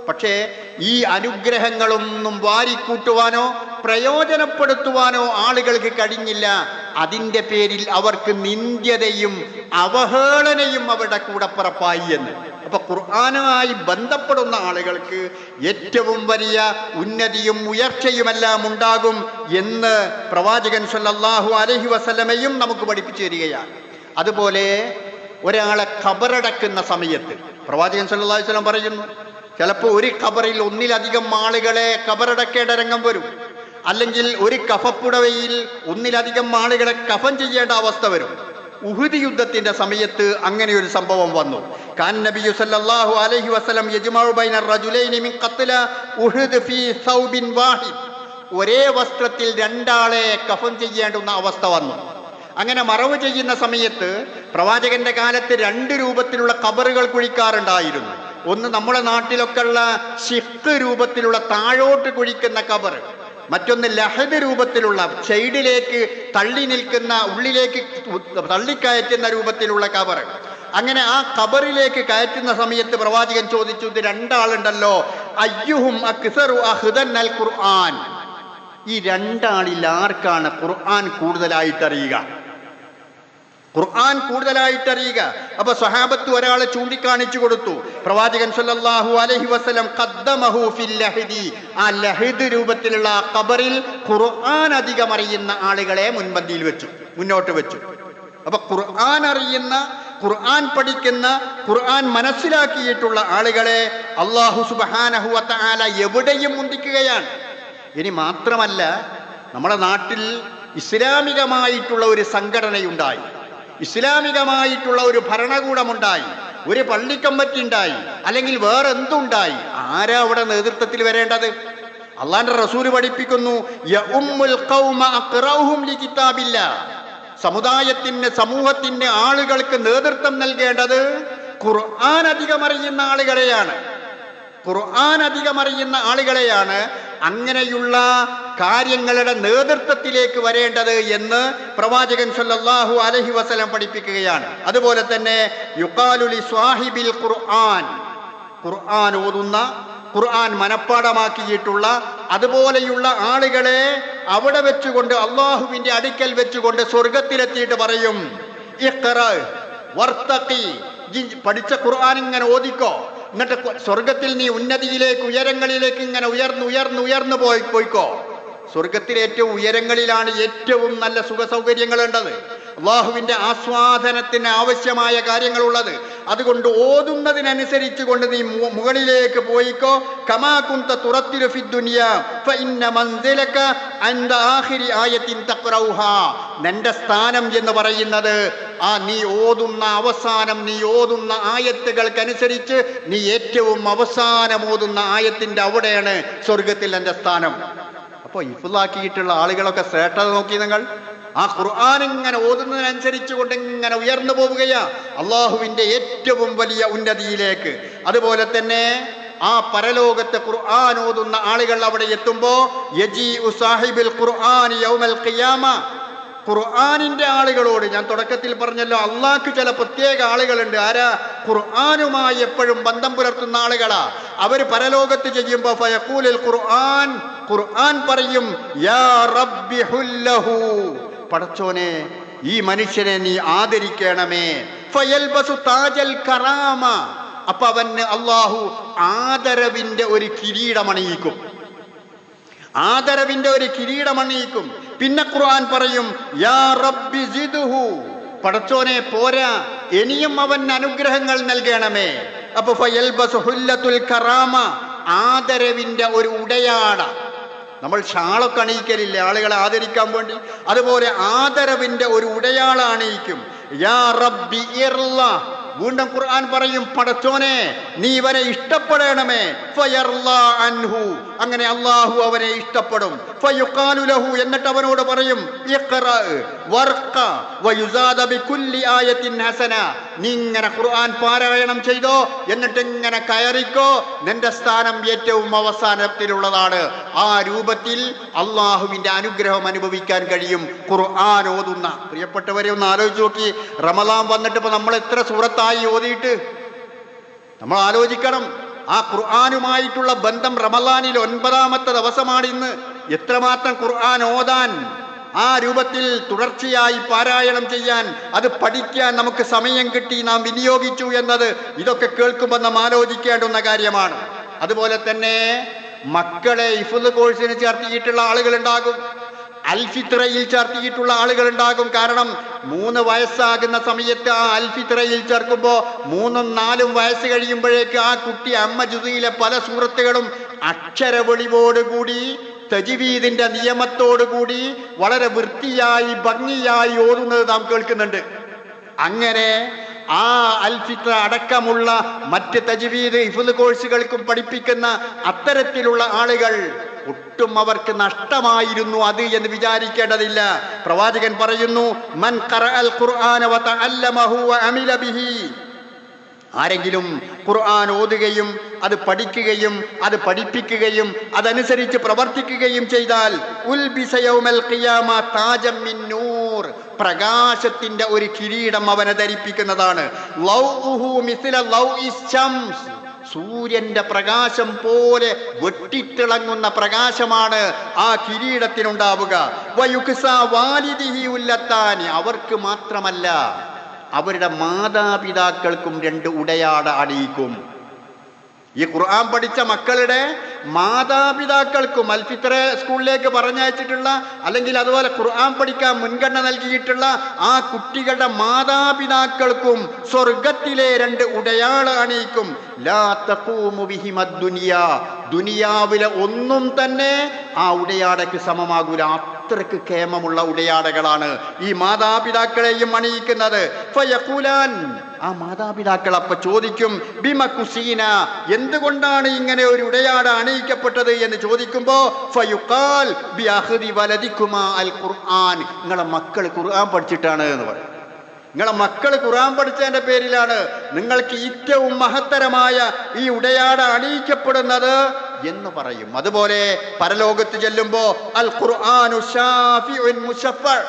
പക്ഷേ ഈ അനുഗ്രഹങ്ങളൊന്നും വാരിക്കൂട്ടുവാനോ പ്രയോജനപ്പെടുത്തുവാനോ ആളുകൾക്ക് കഴിഞ്ഞില്ല. അതിൻ്റെ പേരിൽ അവർക്ക് നിന്ദ്യതയും അവഹേളനയും അവരുടെ കൂടപ്പിറപ്പായി എന്ന്. അപ്പൊ ഖുർആനുമായി ബന്ധപ്പെടുന്ന ആളുകൾക്ക് ഏറ്റവും വലിയ ഉന്നതിയും ഉയർച്ചയുമെല്ലാം ഉണ്ടാകും എന്ന് പ്രവാചകൻ സല്ലല്ലാഹു അലൈഹി വസല്ലമയും നമുക്ക് പഠിപ്പിച്ചു തരികയാണ്. അതുപോലെ ഒരാളെ ഖബറടക്കുന്ന സമയത്ത് പ്രവാചകൻ സല്ലല്ലാഹു അലൈഹി വസല്ലം പറയുന്നു, ചിലപ്പോൾ ഒരു ഖബറിൽ ഒന്നിലധികം ആളുകളെ ഖബറടക്കേണ്ട രംഗം വരും, അല്ലെങ്കിൽ ഒരു കഫപ്പുടവയിൽ ഒന്നിലധികം ആളുകളെ കഫൻ ചെയ്യേണ്ട അവസ്ഥ വരും. ഉഹുദ് യുദ്ധത്തിന്റെ സമയത്ത് അങ്ങനെ ഒരു സംഭവം വന്നു. കാൻ നബിയു സല്ലല്ലാഹു അലൈഹി വസല്ലം യജ്മഉ ബൈന റജുലൈനി മിൻ ഖത്ല ഉഹുദ് ഫീ സൗബിൻ വാഹിദ്. ഒരേ വസ്ത്രത്തിൽ രണ്ടാളെ കഫൻ ചെയ്യേണ്ടുന്ന അവസ്ഥ വന്നു. അങ്ങനെ മറവ് ചെയ്യുന്ന സമയത്ത് പ്രവാചകന്റെ കാലത്ത് 2 രൂപത്തിലുള്ള ഖബറുകൾ കുഴിക്കാറുണ്ടായിരുന്നു. ഒന്ന് നമ്മുടെ നാട്ടിലൊക്കെ ഉള്ള ഷിഖ് രൂപത്തിലുള്ള താഴോട്ട് കുഴിക്കുന്ന ഖബർ, മറ്റൊന്ന് ലഹദ് രൂപത്തിലുള്ള സൈഡിലേക്ക് തള്ളി നിൽക്കുന്ന, ഉള്ളിലേക്ക് തള്ളിക്കയറ്റുന്ന രൂപത്തിലുള്ള ഖബർ. അങ്ങനെ ആ ഖബറിലേക്ക് കയറ്റുന്ന സമയത്ത് പ്രവാചകൻ ചോദിച്ചു, ഇത് രണ്ടാളുണ്ടല്ലോ, അയ്യുഹും അക്സറു അഖ്ദൻ അൽ ഖുർആൻ, ഈ രണ്ടാളിൽ ആർക്കാണ് ഖുർആൻ കൂടുതലായിട്ട് അറിയുക? ഖുർആൻ കൂടുതലായിട്ട് അറിയുക. അപ്പൊ സ്വഹാബത്ത് ഒരാളെ ചൂണ്ടിക്കാണിച്ചു കൊടുത്തു. പ്രവാചകൻ സല്ലല്ലാഹു അലൈഹി വസല്ലം ഖദ്ദമഹു ഫിൽ ലഹദി, ആ ലഹദ് രൂപത്തിലുള്ള ഖബറിൽ ഖുർആൻ അധികം അറിയുന്ന ആളുകളെ മുൻപന്തിയിൽ വെച്ചു, മുന്നോട്ട് വെച്ചു. അപ്പൊ ഖുർആൻ അറിയുന്ന, ഖുർആൻ പഠിക്കുന്ന, ഖുർആൻ മനസ്സിലാക്കിയിട്ടുള്ള ആളുകളെ അല്ലാഹു സുബ്ഹാനഹു വ തആല എവിടെയും മുന്തിക്കുകയാണ്. ഇനി മാത്രമല്ല, നമ്മുടെ നാട്ടിൽ ഇസ്ലാമികമായിട്ടുള്ള ഒരു സംഘടനയുണ്ടായി, ഇസ്ലാമികമായിട്ടുള്ള ഒരു ഭരണകൂടമുണ്ടായി, ഒരു പള്ളിക്കമ്മിറ്റി ഉണ്ടായി, അല്ലെങ്കിൽ വേറെ എന്തുണ്ടായി. ആരാ അവിടെ നേതൃത്വത്തിൽ വരേണ്ടത്? അള്ളാന്റെ റസൂല് പഠിപ്പിക്കുന്നു, യഉമ്മുൽ ഖൗമ അഖ്റഉഹും ലികിതാബില്ലാഹ്. സമുദായത്തിന്, സമൂഹത്തിന്, ആളുകൾക്ക് നേതൃത്വം നൽകേണ്ടത് ഖുർആൻ അധികം അറിയുന്ന ആളുകളെയാണ്, ഖുർആൻ അധികം അറിയുന്ന ആളുകളെയാണ്. അങ്ങനെയുള്ള കാര്യങ്ങളുടെ നേതൃത്വത്തിലേക്ക് വരേണ്ടത് എന്ന് പ്രവാചകൻ സല്ലല്ലാഹു അലൈഹി വസല്ലം പഠിപ്പിക്കുകയാണ്. അതുപോലെ തന്നെ യുഖാലു ലി സ്വാഹിബിൽ ഖുർആൻ, ഖുർആൻ ഓതുന്ന, ഖുർആൻ മനഃപ്പാടമാക്കിയിട്ടുള്ള അതുപോലെയുള്ള ആളുകളെ അവിടെ വെച്ചുകൊണ്ട്, അള്ളാഹുവിന്റെ അടുക്കൽ വെച്ചുകൊണ്ട് സ്വർഗത്തിലെത്തിയിട്ട് പറയും, ഇഖ്റ വർത്തഖി, പഠിച്ച ഖുർആൻ ഇങ്ങനെ ഓദിക്കോ, എന്നിട്ട് സ്വർഗത്തിൽ നീ ഉന്നതിയിലേക്ക്, ഉയരങ്ങളിലേക്ക് ഇങ്ങനെ ഉയർന്നു പോയിക്കോ. സ്വർഗത്തിലെ ഏറ്റവും ഉയരങ്ങളിലാണ് ഏറ്റവും നല്ല സുഖ സൗകര്യങ്ങളുള്ളത്, അള്ളാഹുവിന്റെ ആസ്വാദനത്തിന് ആവശ്യമായ കാര്യങ്ങളുള്ളത്. അതുകൊണ്ട് ഓതുന്നതിനനുസരിച്ച് കൊണ്ട് നീ മുകളിലേക്ക് പോയിക്കോ. കമാ കുന്ത തുറത്തിരു ഫി ദുനിയ ഫഇന്ന മൻസിലക അൻദ ആഖിരി ആയത്തിൻ തഖറൗഹാ. നിന്റെ സ്ഥാനം എന്ന് പറയുന്നത് നീ ഓതുന്ന ആയത്തുകൾക്കനുസരിച്ച് നീ ഏറ്റവും അവസാനം ഓതുന്ന ആയത്തിന്റെ അവിടെയാണ് സ്വർഗത്തിൽ എന്റെ സ്ഥാനം. അപ്പൊ ഹിഫ്ളാക്കിയിട്ടുള്ള ആളുകളൊക്കെ ശ്രേഷ്ഠത നോക്കി നിങ്ങൾ. ആ ഖുർആൻ ഇങ്ങനെ ഓതുന്നതിനനുസരിച്ച് കൊണ്ട് ഇങ്ങനെ ഉയർന്നു പോവുകയാ അള്ളാഹുവിന്റെ ഏറ്റവും വലിയ ഉന്നതിയിലേക്ക്. അതുപോലെ തന്നെ ആ പരലോകത്തെ ഖുർആൻ ഓതുന്ന ആളുകൾ അവിടെ എത്തുമ്പോ യജീഉ സാഹിബുൽ ഖുർആൻ യൗമൽ ഖിയാമ, ഖുർആനിന്റെ ആളുകളോട് ഞാൻ തുടക്കത്തിൽ പറഞ്ഞല്ലോ, അള്ളാഹ്ക്ക് ചില പ്രത്യേക ആളുകളുണ്ട്. ആരാ? ഖുർആനുമായി എപ്പോഴും ബന്ധം പുലർത്തുന്ന ആളുകളാ. അവർ പരലോകത്ത് ചെയ്യുമ്പോ ഫയഖൂലുൽ ഖുർആൻ, ഖുർആൻ പറയും യാ റബ്ബി ഹുല്ലഹു, പടച്ചോനെ ഈ മനുഷ്യനെ നീ ആദരിക്കണമേ. ഫയൽബസു താജൽ കറാമ, അപ്പൊ അവന് അള്ളാഹു ആദരവിന്റെ ഒരു കിരീടമണിയിക്കും. ആദരവിന്റെ ഒരു കിരീടമണിയിക്കും. പിന്നെ ഖുർആൻ പറയും യാ റബ്ബി സിദ്ഹു, പടച്ചോനെ പോരാ, ഇനിയും അവൻ അനുഗ്രഹങ്ങൾ നൽകണമേ. അപ്പൊ ഫയൽബസു ഹുല്ലത്തുൽ കറാമ, ആദരവിന്റെ ഒരു ഉടയാട. നമ്മൾ ഷാളൊക്കെ അണിയിക്കലില്ലേ ആളുകളെ ആദരിക്കാൻ വേണ്ടി? അതുപോലെ ആദരവിന്റെ ഒരു ഉടയാള അണിയിക്കും. യാ റബ്ബി ഇർള, വീണ്ടും ഖുർആൻ പറയും പടച്ചോനെ നീ ഇവനെ ഇഷ്ടപ്പെടണമേ. ഫയർളാ അൻഹു, അങ്ങനെ അല്ലാഹു അവനെ ഇഷ്ടപ്പെടും. ഫയുഖാലു ലഹു, എന്നിട്ട് അവനോട് പറയും ഇഖ്റ വർഖ വയുസാദ ബികുല്ലി ആയത്തിൻ ഹസന, നീ ഇങ്ങനെ ഖുർആൻ പാരായണം ചെയ്തോ, എന്നിട്ട് ഇങ്ങനെ കയറിക്കോ, നിന്റെ സ്ഥാനം ഏറ്റവും അവസാനത്തിലുള്ളതാണ്. ആ രൂപത്തിൽ അള്ളാഹുവിന്റെ അനുഗ്രഹം അനുഭവിക്കാൻ കഴിയും ഖുർആൻ ഓതുന്ന. പ്രിയപ്പെട്ടവരെ ഒന്ന് ആലോചിച്ച് നോക്കി, റമളാൻ വന്നിട്ട് ഇപ്പൊ നമ്മൾ എത്ര സൂറത്തായി ഓതിയിട്ട് നമ്മൾ ആലോചിക്കണം. ആ ഖുർആനുമായിട്ടുള്ള ബന്ധം റമളാനിൽ 9ാമത്തെ ദിവസമാണ് ഇന്ന്. എത്രമാത്രം ഖുർആൻ ഓതാൻ, ആ രൂപത്തിൽ തുടർച്ചയായി പാരായണം ചെയ്യാൻ, അത് പഠിക്കാൻ നമുക്ക് സമയം കിട്ടി, നാം വിനിയോഗിച്ചു എന്നത് ഇതൊക്കെ കേൾക്കുമ്പോൾ നാം ആലോചിക്കേണ്ടുന്ന കാര്യമാണ്. അതുപോലെ തന്നെ മക്കളെ ഹിഫ്ള് കോഴ്സിന് ചേർത്തിയിട്ടുള്ള ആളുകളുണ്ടാകും, അൽഫിത്രയിൽ ചേർത്തിയിട്ടുള്ള ആളുകളുണ്ടാകും. കാരണം 3 വയസ്സാകുന്ന സമയത്ത് ആ അൽഫിത്രയിൽ ചേർക്കുമ്പോൾ 3ഉം 4ഉം വയസ്സ് കഴിയുമ്പോഴേക്ക് ആ കുട്ടി അമ്മ ജുസിയിലെ പല സൂറത്തുകളും അക്ഷരവെളിവോടുകൂടി തജ്വീദിന്റെ നിയമത്തോടുകൂടി വളരെ വൃത്തിയായി ഭംഗിയായി ഓതുന്നത് നാം കേൾക്കുന്നുണ്ട്. അങ്ങനെ ആ അൽഫിത്ര അടക്കമുള്ള മറ്റ് തജ്വീദ് ഹിഫ്ള് കോഴ്സുകൾക്കും പഠിപ്പിക്കുന്ന അത്തരത്തിലുള്ള ആളുകൾ ഒട്ടും അവർക്ക് നഷ്ടമായിരുന്നു അത് എന്ന് വിചാരിക്കേണ്ടതില്ല. പ്രവാചകൻ പറയുന്നു മൻ ഖറഅൽ ഖുർആന വതഅല്ലമഹു വഅമില ബിഹി, ആരെങ്കിലും ഖുർആൻ ഓതുകയും അത് പഠിക്കുകയും അത് പഠിപ്പിക്കുകയും അതനുസരിച്ച് പ്രവർത്തിക്കുകയും ചെയ്താൽ ഉൽബിസ യൗമൽ ഖിയാമ താജം മിൻ നൂർ, പ്രകാശത്തിന്റെ ഒരു കിരീടം അവനെ ധരിപ്പിക്കുന്നതാണ്. ലൗഉഹു മിസ്ല ലൗഇസ് ശംസ്, സൂര്യന്റെ പ്രകാശം പോലെ വെട്ടിത്തിളങ്ങുന്ന പ്രകാശമാണ് ആ കിരീടത്തിനുണ്ടാവുക. വയുക്സാ വാലിദിഹി ഉല്ലത്താനി, അവർക്ക് മാത്രമല്ല അവരുടെ മാതാപിതാക്കൾക്കും 2 ഉടയാട അണിയിക്കും. ഈ ഖുർആൻ പഠിച്ച മക്കളുടെ മാതാപിതാക്കൾക്കും അൽഫിത്ര സ്കൂളിലേക്ക് പറഞ്ഞയച്ചിട്ടുള്ള അല്ലെങ്കിൽ അതുപോലെ ഖുർആൻ പഠിക്കാൻ മുൻഗണന നൽകിയിട്ടുള്ള ആ കുട്ടികളുടെ മാതാപിതാക്കൾക്കും സ്വർഗത്തിലെ 2 ഉടയാള അണിയിക്കും. ലാ തഖൂമു ബിഹിമദ് ദുനിയാ, ദുനിയാവിലെ ഒന്നും തന്നെ ആ ഉടയാടയ്ക്ക് സമമാകൂല. അത്രക്ക് കേമമുള്ള ഉടയാടകളാണ് ഈ മാതാപിതാക്കളെയും അണിയിക്കുന്നത്. ഫയഖൂലാൻ, ആ മാതാപിതാക്കൾ അപ്പൊ ചോദിക്കും ബിമ കുസീന, എന്തുകൊണ്ടാണ് ഇങ്ങനെ ഒരു ഉടയാട അണിയിക്കപ്പെട്ടത് എന്ന് ചോദിക്കുമ്പോ ഫയുഖാൽ ബിഅഖ്ദി വലദികുമാ അൽ ഖുർആൻ, നിങ്ങളെ മക്കൾ ഖുർആൻ പഠിച്ചിട്ടാണ് എന്ന് പറയും. നിങ്ങളെ മക്കൾ ഖുർആൻ പഠിച്ചതിന്റെ പേരിലാണ് നിങ്ങൾക്ക് ഏറ്റവും മഹത്തരമായ ഈ ഉടയാട അണിയിക്കപ്പെടുന്നത് എന്ന് പറയും. അതുപോലെ പരലോകത്ത് ചെല്ലുമ്പോ അൽ ഖുർആനു ശാഫിഉൻ മുശഫ്ഫഅ,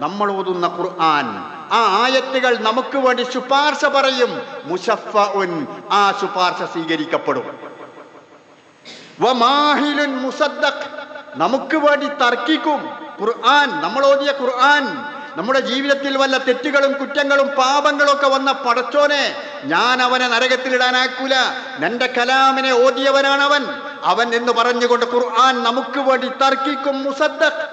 നമ്മൾ ഓതുന്ന ഖുർആൻ ആ ആയത്തുകൾ നമുക്ക് വേണ്ടി ശുപാർശ പറയും. മുശഫ്ഫഉൻ, ആ ശുപാർശ സ്വീകരിക്കപ്പെടും. വമാഹിലുൻ മുസദ്ദഖ്, നമുക്ക് വേണ്ടി തർക്കിക്കും. ഖുർആൻ, നമ്മൾ ഓതിയ ഖുർആൻ നമ്മുടെ ജീവിതത്തിൽ വല്ല തെറ്റുകളും കുറ്റങ്ങളും പാപങ്ങളും ഒക്കെ വന്ന പടച്ചോനെ ഞാൻ അവനെ നരകത്തിലിടാനാക്കൂല, നിന്റെ കലാമിനെ ഓതിയവനാണ് അവൻ എന്ന് പറഞ്ഞുകൊണ്ട് ഖുർആൻ നമുക്ക് വേണ്ടി തർക്കിക്കും. മുസദ്ദഖ്,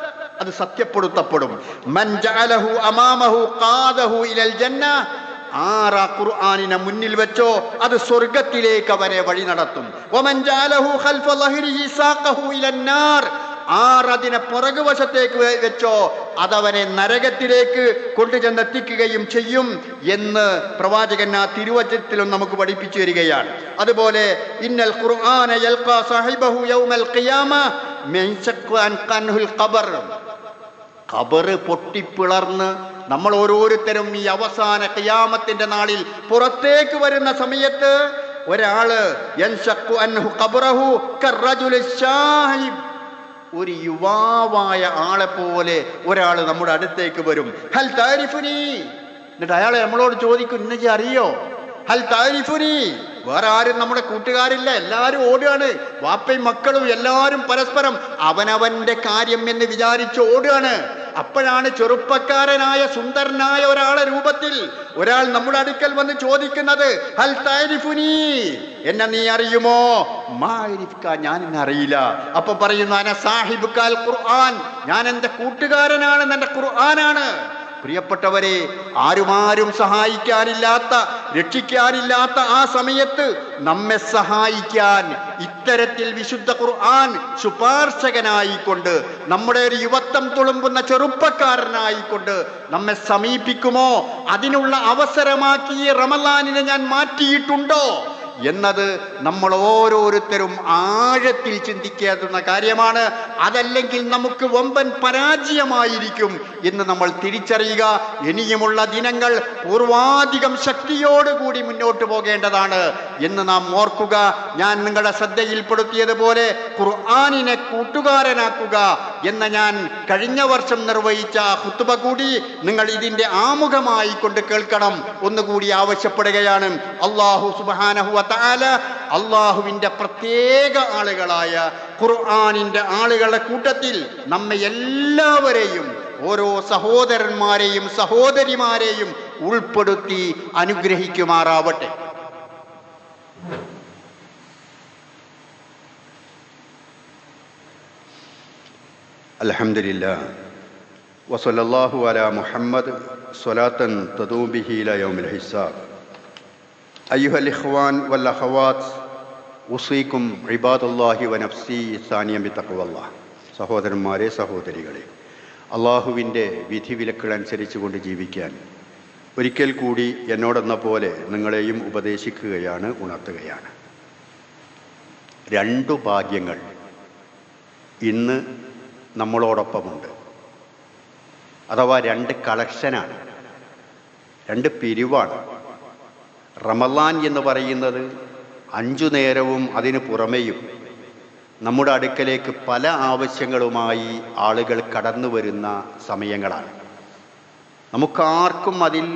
അത് സത്യപ്പെടുത്തപ്പെടും. മൻ ജഅലഹു അമാമഹു ഖാദഹു ഇലൽ ജന്ന, ആരാ ഖുർആനിനെ മുന്നിൽ വെച്ചോ അത് സ്വർഗത്തിലേക്ക് അവനെ വഴി നടത്തും. വമൻ ജഅലഹു ഖൽഫ ളഹ്രിഹി സാഖഹു ഇലന്നാർ, ആരതിനെ പുറകുവശത്തേക്ക് വെച്ചോ അതവനെ നരകത്തിലേക്ക് കൊണ്ടുചെന്നെത്തിക്കുകയും ചെയ്യും എന്ന് പ്രവാചകൻ ആ തിരുവചനത്തിലും നമുക്ക് പഠിപ്പിച്ചു വരികയാണ്. അതുപോലെ ഇന്നൽ ഖുർആന യൽഖാ സാഹിബഹു യൗമൽ ഖിയാമ മിൻശഖ്ഖു അൻഹുൽ ഖബർ, ഖബർ പൊട്ടിപ്പിളർന്ന് നമ്മൾ ഓരോരുത്തരും ഈ അവസാന ഖിയാമത്തിന്റെ നാളിൽ പുറത്തേക്ക് വരുന്ന സമയത്ത് ഒരാള് യൻശഖ്ഖു അൻഹു ഖബറഹു കർറജുലി ശാഹിബ്, ഒരു യുവാവായ ആളെ പോലെ ഒരാൾ നമ്മുടെ അടുത്തേക്ക് വരും. ഹൽ താരിഫുനി, എന്നിട്ട് അയാളെ നമ്മളോട് ചോദിക്കും, ഇന്നജി അറിയോ? ഹൽ താരിഫുനി, വേറെ ആരും നമ്മുടെ കൂട്ടുകാരില്ല, എല്ലാവരും ഓടുകയാണ്, വാപ്പയും മക്കളും എല്ലാവരും പരസ്പരം അവനവന്റെ കാര്യം എന്ന് വിചാരിച്ച് ഓടുകയാണ്. അപ്പോഴാണ് ചെറുപ്പക്കാരനായ സുന്ദരനായ ഒരാളെ രൂപത്തിൽ ഒരാൾ നമ്മുടെ അടുക്കൽ വന്ന് ചോദിക്കുന്നത്, ഹൽ താരിഫുനി, എന്നെ നീ അറിയുമോ? മാരിഫ്ക, ഞാൻ എന്നെ അറിയില്ല. അപ്പൊ പറയുന്നു, അന സാഹിബുക്കാൽ ഖുർആൻ, ഞാൻ എൻ്റെ കൂട്ടുകാരനാണ്, എൻ്റെ ഖുർആനാണ്. പ്രിയപ്പെട്ടവരെ, ആരും സഹായിക്കാനില്ലാത്ത രക്ഷിക്കാനില്ലാത്ത ആ സമയത്ത് നമ്മെ സഹായിക്കാൻ ഇത്തരത്തിൽ വിശുദ്ധ ഖുർആൻ ശുപാർശകനായിക്കൊണ്ട്, നമ്മുടെ ഒരു യുവത്വം തുളുമ്പുന്ന ചെറുപ്പക്കാരനായിക്കൊണ്ട് നമ്മെ സമീപിക്കുമോ? അതിനുള്ള അവസരമാക്കി ഈ റമളാനിനെ ഞാൻ മാറ്റിയിട്ടുണ്ടോ എന്നത് നമ്മൾ ഓരോരുത്തരും ആഴത്തിൽ ചിന്തിക്കേണ്ടുന്ന കാര്യമാണ്. അതല്ലെങ്കിൽ നമുക്ക് വമ്പൻ പരാജയമായിരിക്കും എന്ന് നമ്മൾ തിരിച്ചറിയുക. ഇനിയുമുള്ള ദിനങ്ങൾ പൂർവാധികം ശക്തിയോടുകൂടി മുന്നോട്ട് പോകേണ്ടതാണ് എന്ന് നാം ഓർക്കുക. ഞാൻ നിങ്ങളുടെ ശ്രദ്ധയിൽപ്പെടുത്തിയതുപോലെ ഖുർആനിനെ കൂട്ടുകാരനാക്കുക എന്ന ഞാൻ കഴിഞ്ഞ വർഷം നിർവഹിച്ച ഖുത്ബ കൂടി നിങ്ങൾ ഇതിൻ്റെ ആമുഖമായി കൊണ്ട് കേൾക്കണം ഒന്നുകൂടി ആവശ്യപ്പെടുകയാണ്. അല്ലാഹു സുബ്ഹാനഹു വ തആല അല്ലാഹുവിൻ്റെ പ്രത്യേക ആളുകളായ ഖുർആനിൻ്റെ ആളുകളുടെ കൂട്ടത്തിൽ നമ്മെ എല്ലാവരെയും, ഓരോ സഹോദരന്മാരെയും സഹോദരിമാരെയും ഉൾപ്പെടുത്തി അനുഗ്രഹിക്കുമാറാവട്ടെ. അൽഹംദുലില്ലാഹ് വസല്ലല്ലാഹു അലാ മുഹമ്മദ് സ്വലാത്തൻ തദൂം ബിഹി ഇലാ യൗമിൽ ഹിസാബ്. അയ്യുഹൽ ഇഖ്വാൻ വൽ അഖവാത്ത്, ഉസീക്കും ഇബാദുല്ലാഹി വ നഫ്സി സാനിയം ബിത്തഖ്വല്ലാഹ്. സഹോദരന്മാരെ, സഹോദരികളെ, അള്ളാഹുവിൻ്റെ വിധിവിലക്കുകളനുസരിച്ച് കൊണ്ട് ജീവിക്കാൻ ഒരിക്കൽ കൂടി എന്നോടെന്ന പോലെ നിങ്ങളെയും ഉപദേശിക്കുകയാണ്, ഉണർത്തുകയാണ്. രണ്ടു ഭാഗ്യങ്ങൾ ഇന്ന് നമ്മളോടൊപ്പമുണ്ട്. അഥവാ രണ്ട് കളക്ഷനാണ്, രണ്ട് പിരിവാണ്. റമളാൻ എന്ന് പറയുന്നത് 5 നേരവും അതിനു പുറമെയും നമ്മുടെ അടുക്കലേക്ക് പല ആവശ്യങ്ങളുമായി ആളുകൾ കടന്നു വരുന്ന സമയങ്ങളാണ്. നമുക്കാർക്കും അതിൽ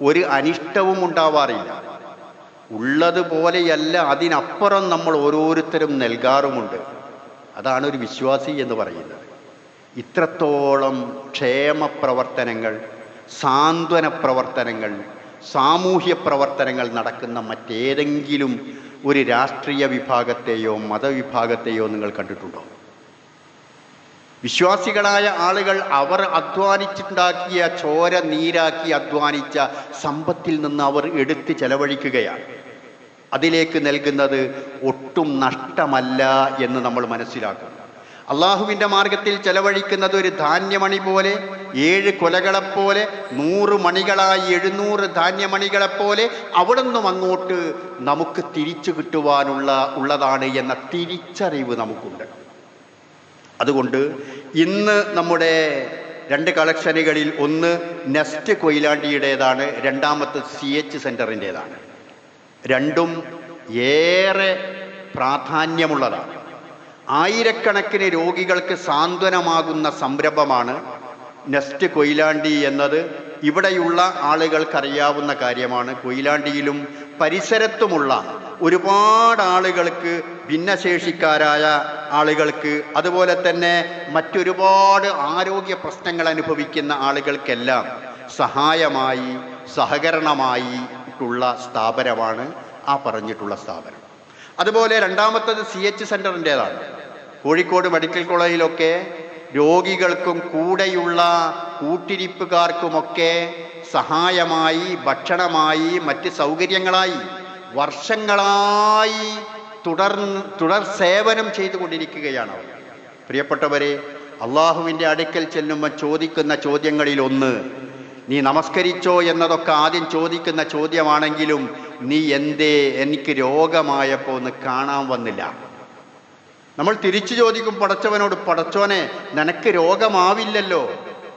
ഒരു അനിഷ്ടവും ഉണ്ടാവാറില്ല. ഉള്ളതുപോലെയല്ല, അതിനപ്പുറം നമ്മൾ ഓരോരുത്തരും നൽകാറുമുണ്ട്. അതാണ് ഒരു വിശ്വാസി എന്ന് പറയുന്നത്. ഇത്രത്തോളം ക്ഷേമ പ്രവർത്തനങ്ങൾ, സാന്ത്വന പ്രവർത്തനങ്ങൾ, സാമൂഹ്യ പ്രവർത്തനങ്ങൾ നടക്കുന്ന മറ്റേതെങ്കിലും ഒരു രാഷ്ട്രീയ വിഭാഗത്തെയോ മതവിഭാഗത്തെയോ നിങ്ങൾ കണ്ടിട്ടുണ്ടോ? വിശ്വാസികളായ ആളുകൾ അവർ അധ്വാനിച്ചുണ്ടാക്കിയ, ചോര നീരാക്കി അധ്വാനിച്ച സമ്പത്തിൽ നിന്ന് അവർ എടുത്ത് ചെലവഴിക്കുകയാണ്. അതിലേക്ക് നൽകുന്നത് ഒട്ടും നഷ്ടമല്ല എന്ന് നമ്മൾ മനസ്സിലാക്കും. അള്ളാഹുവിൻ്റെ മാർഗത്തിൽ ചെലവഴിക്കുന്നത് ഒരു ധാന്യമണി പോലെ, 7 കൊലകളെപ്പോലെ, 100 മണികളായി 700 ധാന്യമണികളെപ്പോലെ അവിടെ നിന്നും അങ്ങോട്ട് നമുക്ക് തിരിച്ചു ഉള്ളതാണ് എന്ന തിരിച്ചറിവ് നമുക്കുണ്ട്. അതുകൊണ്ട് ഇന്ന് നമ്മുടെ 2 കളക്ഷനുകളിൽ ഒന്ന് നെസ്റ്റ് കൊയിലാണ്ടിയുടേതാണ്, രണ്ടാമത്തെ CH സെൻ്ററിൻ്റേതാണ്. രണ്ടും ഏറെ പ്രാധാന്യമുള്ളതാണ്. ആയിരക്കണക്കിന് രോഗികൾക്ക് സാന്ത്വനമാകുന്ന സംരംഭമാണ് നെസ്റ്റ് കൊയിലാണ്ടി എന്നത്. ഇവിടെയുള്ള ആളുകൾക്കറിയാവുന്ന കാര്യമാണ്. കൊയിലാണ്ടിയിലും പരിസരത്തുമുള്ള ഒരുപാട് ആളുകൾക്ക്, ഭിന്നശേഷിക്കാരായ ആളുകൾക്ക്, അതുപോലെ തന്നെ മറ്റൊരുപാട് ആരോഗ്യ പ്രശ്നങ്ങൾ അനുഭവിക്കുന്ന ആളുകൾക്കെല്ലാം സഹായമായി, സഹകരണമായി ഉള്ള സ്ഥാപനമാണ് ആ പറഞ്ഞിട്ടുള്ള സ്ഥാപനം. അതുപോലെ രണ്ടാമത്തത് CH സെൻ്ററിൻ്റേതാണ്. കോഴിക്കോട് മെഡിക്കൽ കോളേജിലൊക്കെ രോഗികൾക്കും കൂടെയുള്ള കൂട്ടിരിപ്പുകാർക്കുമൊക്കെ സഹായമായി, ഭക്ഷണമായി, മറ്റ് സൗകര്യങ്ങളായി വർഷങ്ങളായി തുടർ സേവനം ചെയ്തുകൊണ്ടിരിക്കുകയാണ് അവർ. പ്രിയപ്പെട്ടവരെ, അള്ളാഹുവിൻ്റെ അടുക്കൽ ചെല്ലുമ്പോൾ ചോദിക്കുന്ന ചോദ്യങ്ങളിലൊന്ന്, നീ നമസ്കരിച്ചോ എന്നതൊക്കെ ആദ്യം ചോദിക്കുന്ന ചോദ്യമാണെങ്കിലും നീ എന്തേ എനിക്ക് രോഗമായപ്പോൾ ഒന്ന് കാണാൻ വന്നില്ല? നമ്മൾ തിരിച്ചു ചോദിക്കും പടച്ചവനോട്, പടച്ചോനെ നിനക്ക് രോഗമാവില്ലല്ലോ,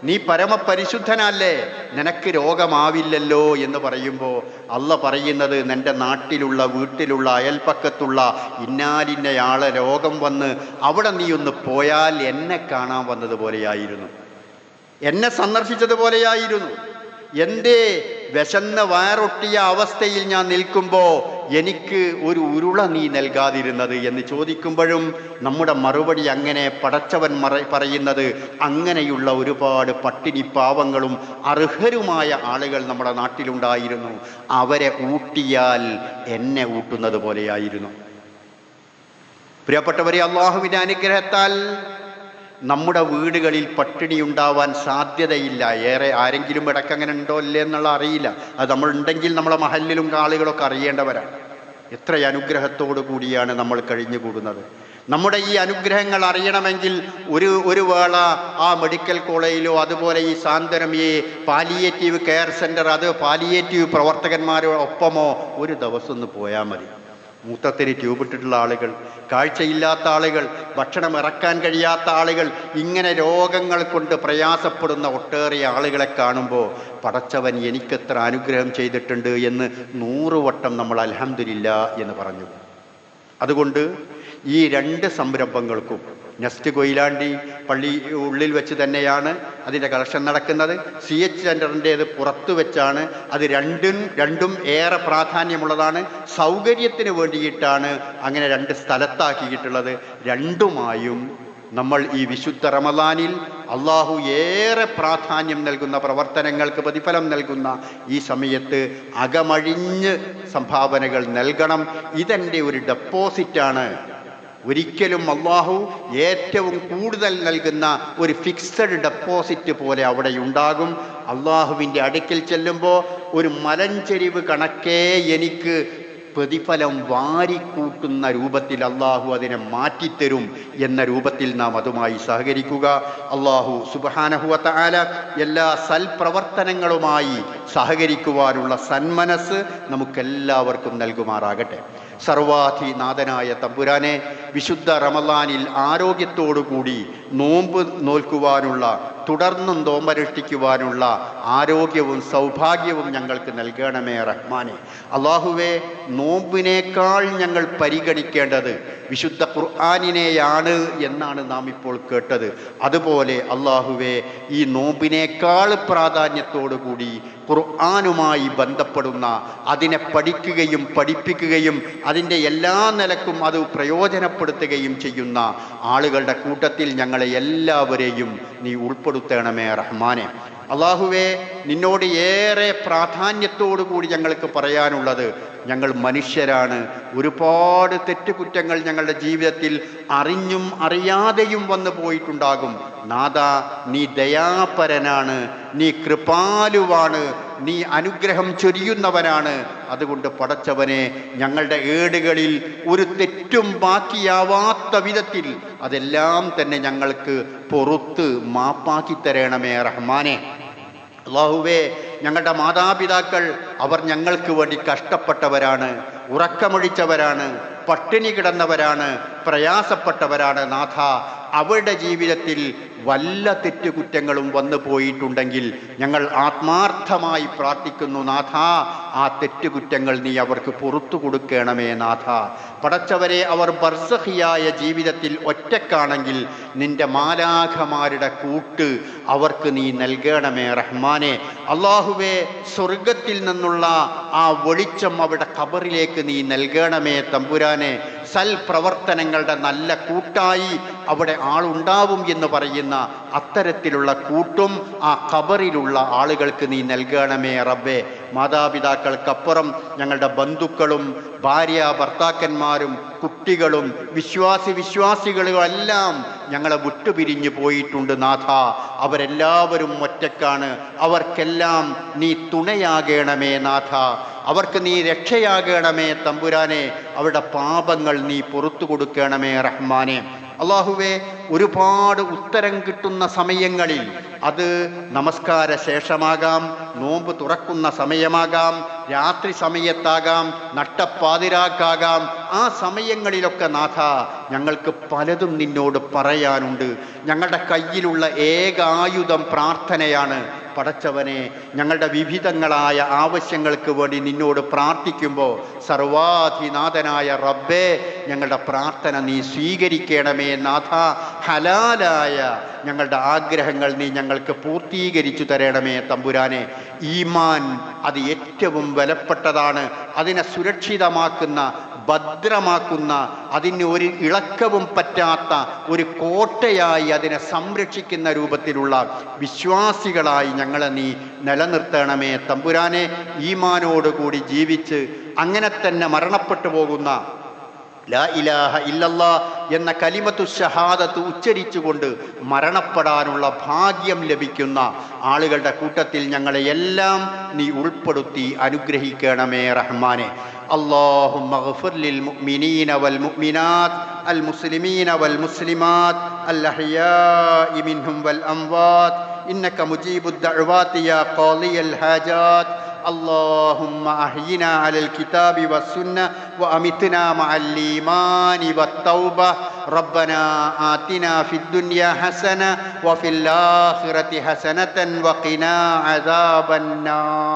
നീ പരമപരിശുദ്ധനല്ലേ, നിനക്ക് രോഗമാവില്ലല്ലോ എന്ന് പറയുമ്പോൾ അള്ള പറയുന്നത്, നിൻ്റെ നാട്ടിലുള്ള, വീട്ടിലുള്ള, അയൽപ്പക്കത്തുള്ള ഇന്നാലിന്നയാളെ രോഗം വന്ന് അവിടെ നീ ഒന്ന് പോയാൽ എന്നെ കാണാൻ വന്നതുപോലെയായിരുന്നു, എന്നെ സന്ദർശിച്ചതുപോലെയായിരുന്നു. എന്തേ വിശന്ന് വയറൊട്ടിയ അവസ്ഥയിൽ ഞാൻ നിൽക്കുമ്പോൾ എനിക്ക് ഒരു ഉരുള നീ നൽകാതിരുന്നത് എന്ന് ചോദിക്കുമ്പോഴും നമ്മുടെ മറുപടി അങ്ങനെ. പടച്ചവൻ പറയുന്നത്, അങ്ങനെയുള്ള ഒരുപാട് പട്ടിണി പാവങ്ങളും അർഹരുമായ ആളുകൾ നമ്മുടെ നാട്ടിലുണ്ടായിരുന്നു, അവരെ ഊട്ടിയാൽ എന്നെ ഊട്ടുന്നത് പോലെയായിരുന്നു. പ്രിയപ്പെട്ടവരെ, അള്ളാഹുവിൻ്റെ അനുഗ്രഹത്താൽ നമ്മുടെ വീടുകളിൽ പട്ടിണി ഉണ്ടാവാൻ സാധ്യതയില്ല. ഏറെ ആരെങ്കിലും ഇടയ്ക്കങ്ങനെ ഉണ്ടോ ഇല്ലേ എന്നുള്ള അറിയില്ല. അത് നമ്മളുണ്ടെങ്കിൽ നമ്മളെ മഹല്ലിലും ആളുകളൊക്കെ അറിയേണ്ടവരാണ്. എത്ര അനുഗ്രഹത്തോടു കൂടിയാണ് നമ്മൾ കഴിഞ്ഞുകൂടുന്നത്. നമ്മുടെ ഈ അനുഗ്രഹങ്ങൾ അറിയണമെങ്കിൽ ഒരു വേള ആ മെഡിക്കൽ കോളേജിലോ അതുപോലെ ഈ സാന്ത്വനം, ഈ പാലിയേറ്റീവ് കെയർ സെൻറ്റർ, അത് പാലിയേറ്റീവ് പ്രവർത്തകന്മാരോ ഒപ്പമോ ഒരു ദിവസം ഒന്ന് പോയാൽ മതി. മൂത്രത്തിന് ട്യൂബിട്ടിട്ടുള്ള ആളുകൾ, കാഴ്ചയില്ലാത്ത ആളുകൾ, ഭക്ഷണം ഇറക്കാൻ കഴിയാത്ത ആളുകൾ, ഇങ്ങനെ രോഗങ്ങൾ കൊണ്ട് പ്രയാസപ്പെടുന്ന ഒട്ടേറെ ആളുകളെ കാണുമ്പോൾ പടച്ചവൻ എനിക്കെത്ര അനുഗ്രഹം ചെയ്തിട്ടുണ്ട് എന്ന് 100 വട്ടം നമ്മൾ അൽഹംദുലില്ലാ എന്ന് പറഞ്ഞു. അതുകൊണ്ട് ഈ 2 സംരംഭങ്ങൾക്കും, നെസ്റ്റ് കൊയിലാണ്ടി പള്ളി ഉള്ളിൽ വെച്ച് തന്നെയാണ് അതിൻ്റെ കളക്ഷൻ നടക്കുന്നത്. CH സെൻ്ററിൻ്റേത് പുറത്തു വെച്ചാണ്. അത് രണ്ടും ഏറെ പ്രാധാന്യമുള്ളതാണ്. സൗകര്യത്തിന് വേണ്ടിയിട്ടാണ് അങ്ങനെ 2 സ്ഥലത്താക്കിയിട്ടുള്ളത്. രണ്ടുമായും നമ്മൾ ഈ വിശുദ്ധ റമദാനിൽ അള്ളാഹു ഏറെ പ്രാധാന്യം നൽകുന്ന പ്രവർത്തനങ്ങൾക്ക് പ്രതിഫലം നൽകുന്ന ഈ സമയത്ത് അകമഴിഞ്ഞ് സംഭാവനകൾ നൽകണം. ഇതെൻ്റെ ഒരു ഡെപ്പോസിറ്റാണ്. ഒരിക്കലും അള്ളാഹു ഏറ്റവും കൂടുതൽ നൽകുന്ന ഒരു ഫിക്സഡ് ഡെപ്പോസിറ്റ് പോലെ അവിടെ ഉണ്ടാകും. അള്ളാഹുവിൻ്റെ അടുക്കൽ ചെല്ലുമ്പോൾ ഒരു മലഞ്ചെരിവ് കണക്കേ എനിക്ക് പ്രതിഫലം വാരിക്കൂട്ടുന്ന രൂപത്തിൽ അള്ളാഹു അതിനെ മാറ്റിത്തരും എന്ന രൂപത്തിൽ നാം അതുമായി സഹകരിക്കുക. അള്ളാഹു സുബ്ഹാനഹു വ തആല എല്ലാ സൽപ്രവർത്തനങ്ങളുമായി സഹകരിക്കുവാനുള്ള സന്മനസ് നമുക്കെല്ലാവർക്കും നൽകുമാറാകട്ടെ. സർവാധിനാഥനായ തമ്പുരാനെ, വിശുദ്ധ റമദാനിൽ ആരോഗ്യത്തോടുകൂടി നോമ്പ് നോൽക്കുവാനുള്ള, തുടർന്നും നോമ്പനുഷ്ഠിക്കുവാനുള്ള ആരോഗ്യവും സൗഭാഗ്യവും ഞങ്ങൾക്ക് നൽകണമേ റഹ്മാനെ. അള്ളാഹുവേ, നോമ്പിനേക്കാൾ ഞങ്ങൾ പരിഗണിക്കേണ്ടത് വിശുദ്ധ ഖുർആനിനെയാണ് എന്നാണ് നാം ഇപ്പോൾ കേട്ടത്. അതുപോലെ അള്ളാഹുവേ, ഈ നോമ്പിനേക്കാൾ പ്രാധാന്യത്തോടു കൂടി ഖുർആനുമായി ബന്ധപ്പെടുന്ന, അതിനെ പഠിക്കുകയും പഠിപ്പിക്കുകയും അതിൻ്റെ എല്ലാ നിലക്കും അത് പ്രയോജനപ്പെടുത്തുകയും ചെയ്യുന്ന ആളുകളുടെ കൂട്ടത്തിൽ ഞങ്ങളെ എല്ലാവരെയും നീ ഉൾപ്പെടുത്തണമേ റഹ്മാനെ. അള്ളാഹുവേ, നിന്നോട് ഏറെ പ്രാധാന്യത്തോടു കൂടി ഞങ്ങൾക്ക് പറയാനുള്ളത്, ഞങ്ങൾ മനുഷ്യരാണ്. ഒരുപാട് തെറ്റുകുറ്റങ്ങൾ ഞങ്ങളുടെ ജീവിതത്തിൽ അറിഞ്ഞും അറിയാതെയും വന്നു പോയിട്ടുണ്ടാകും. നാഥ, നീ ദയാപരനാണ്, നീ കൃപാലുവാണ്, നീ അനുഗ്രഹം ചൊരിയുന്നവനാണ്. അതുകൊണ്ട് പടച്ചവനെ, ഞങ്ങളുടെ ഏടുകളിൽ ഒരു തെറ്റും ബാക്കിയാവാത്ത വിധത്തിൽ അതെല്ലാം തന്നെ ഞങ്ങൾക്ക് പൊറുത്ത് മാപ്പാക്കി തരണമേ റഹ്മാനെ. അല്ലാഹുവേ, ഞങ്ങളുടെ മാതാപിതാക്കൾ അവർ ഞങ്ങൾക്ക് വേണ്ടി കഷ്ടപ്പെട്ടവരാണ്, ഉറക്കമൊഴിച്ചവരാണ്, പട്ടിണി കിടന്നവരാണ്, പ്രയാസപ്പെട്ടവരാണ്. നാഥ, അവരുടെ ജീവിതത്തിൽ വല്ല തെറ്റുകുറ്റങ്ങളും വന്നു പോയിട്ടുണ്ടെങ്കിൽ ഞങ്ങൾ ആത്മാർത്ഥമായി പ്രാർത്ഥിക്കുന്നു. നാഥ, ആ തെറ്റുകുറ്റങ്ങൾ നീ അവർക്ക് പുറത്തു കൊടുക്കണമേ നാഥ. പടച്ചവരെ, അവർ ബർസഖിയായ ജീവിതത്തിൽ ഒറ്റക്കാണെങ്കിൽ നിന്റെ മാലാഖമാരുടെ കൂട്ട് അവർക്ക് നീ നൽകണമേ റഹ്മാനെ. അള്ളാഹുവേ, സ്വർഗത്തിൽ നിന്നുള്ള ആ വെളിച്ചം അവരുടെ ഖബറിലേക്ക് നീ നൽകണമേ തമ്പുരാനെ. സൽപ്രവർത്തനങ്ങളുടെ നല്ല കൂട്ടായി അവിടെ ആളുണ്ടാവും എന്ന് പറയുന്ന അത്തരത്തിലുള്ള കൂട്ടും ആ ഖബറിലുള്ള ആളുകൾക്ക് നീ നൽകണമേ റബ്ബേ. മാതാപിതാക്കൾക്കപ്പുറം ഞങ്ങളുടെ ബന്ധുക്കളും ഭാര്യ ഭർത്താക്കന്മാരും കുട്ടികളും വിശ്വാസികളും എല്ലാം ഞങ്ങളെ വിട്ടുപിരിഞ്ഞു പോയിട്ടുണ്ട് നാഥ. അവരെല്ലാവരും ഒറ്റക്കാണ്. അവർക്കെല്ലാം നീ തുണയാകണമേ നാഥ. അവർക്ക് നീ രക്ഷയാകണമേ തമ്പുരാനെ. അവരുടെ പാപങ്ങൾ നീ പുറത്തു കൊടുക്കണമേ റഹ്മാനെ. അള്ളാഹുവേ, ഒരുപാട് ഉത്തരം കിട്ടുന്ന സമയങ്ങളിൽ, അത് നമസ്കാര ശേഷമാകാം, നോമ്പ് തുറക്കുന്ന സമയമാകാം, രാത്രി സമയത്താകാം, നട്ടപ്പാതിരാക്കാകാം, ആ സമയങ്ങളിലൊക്കെ നാഥ ഞങ്ങൾക്ക് പലതും നിന്നോട് പറയാനുണ്ട്. ഞങ്ങളുടെ കയ്യിലുള്ള ഏക ആയുധം പ്രാർത്ഥനയാണ്. പടച്ചവനെ, ഞങ്ങളുടെ വിവിധങ്ങളായ ആവശ്യങ്ങൾക്ക് വേണ്ടി നിന്നോട് പ്രാർത്ഥിക്കുമ്പോൾ സർവാധിനാഥനായ റബ്ബേ, ഞങ്ങളുടെ പ്രാർത്ഥന നീ സ്വീകരിക്കണമേ നാഥ. ഹലാലായ ഞങ്ങളുടെ ആഗ്രഹങ്ങൾ നീ ഞങ്ങൾക്ക് പൂർത്തീകരിച്ചു തരണമേ തമ്പുരാനെ. ഈമാൻ അത് ഏറ്റവും വിലപ്പെട്ടതാണ്. അതിനെ സുരക്ഷിതമാക്കുന്ന, ഭദ്രമാക്കുന്ന, അതിന് ഒരു ഇളക്കവും പറ്റാത്ത ഒരു കോട്ടയായി അതിനെ സംരക്ഷിക്കുന്ന രൂപത്തിലുള്ള വിശ്വാസികളായി ഞങ്ങളെ നീ നിലനിർത്തണമേ തമ്പുരാനെ. ഈമാനോടുകൂടി ജീവിച്ച് അങ്ങനെ തന്നെ മരണപ്പെട്ടു പോകുന്ന ലാ ഇലാഹ ഇല്ലല്ലാ എന്ന കലിമത്തു ഷഹാദത്ത് ഉച്ചരിച്ചുകൊണ്ട് മരണപ്പെടാനുള്ള ഭാഗ്യം ലഭിക്കുന്ന ആളുകളുടെ കൂട്ടത്തിൽ ഞങ്ങളെ എല്ലാം നീ ഉൾപ്പെടുത്തി അനുഗ്രഹിക്കണമേ റഹ്മാനെ. اللهم اغفر للمؤمنين والمؤمنات المسلمين والمسلمات الأحياء منهم والأموات إنك مجيب الدعوات يا قاضي الحاجات. اللهم أحينا على الكتاب والسنة وأمتنا مع الإيمان والتوبة. ربنا آتنا في الدنيا حسنة وفي الآخرة حسنة وقنا عذاب النار.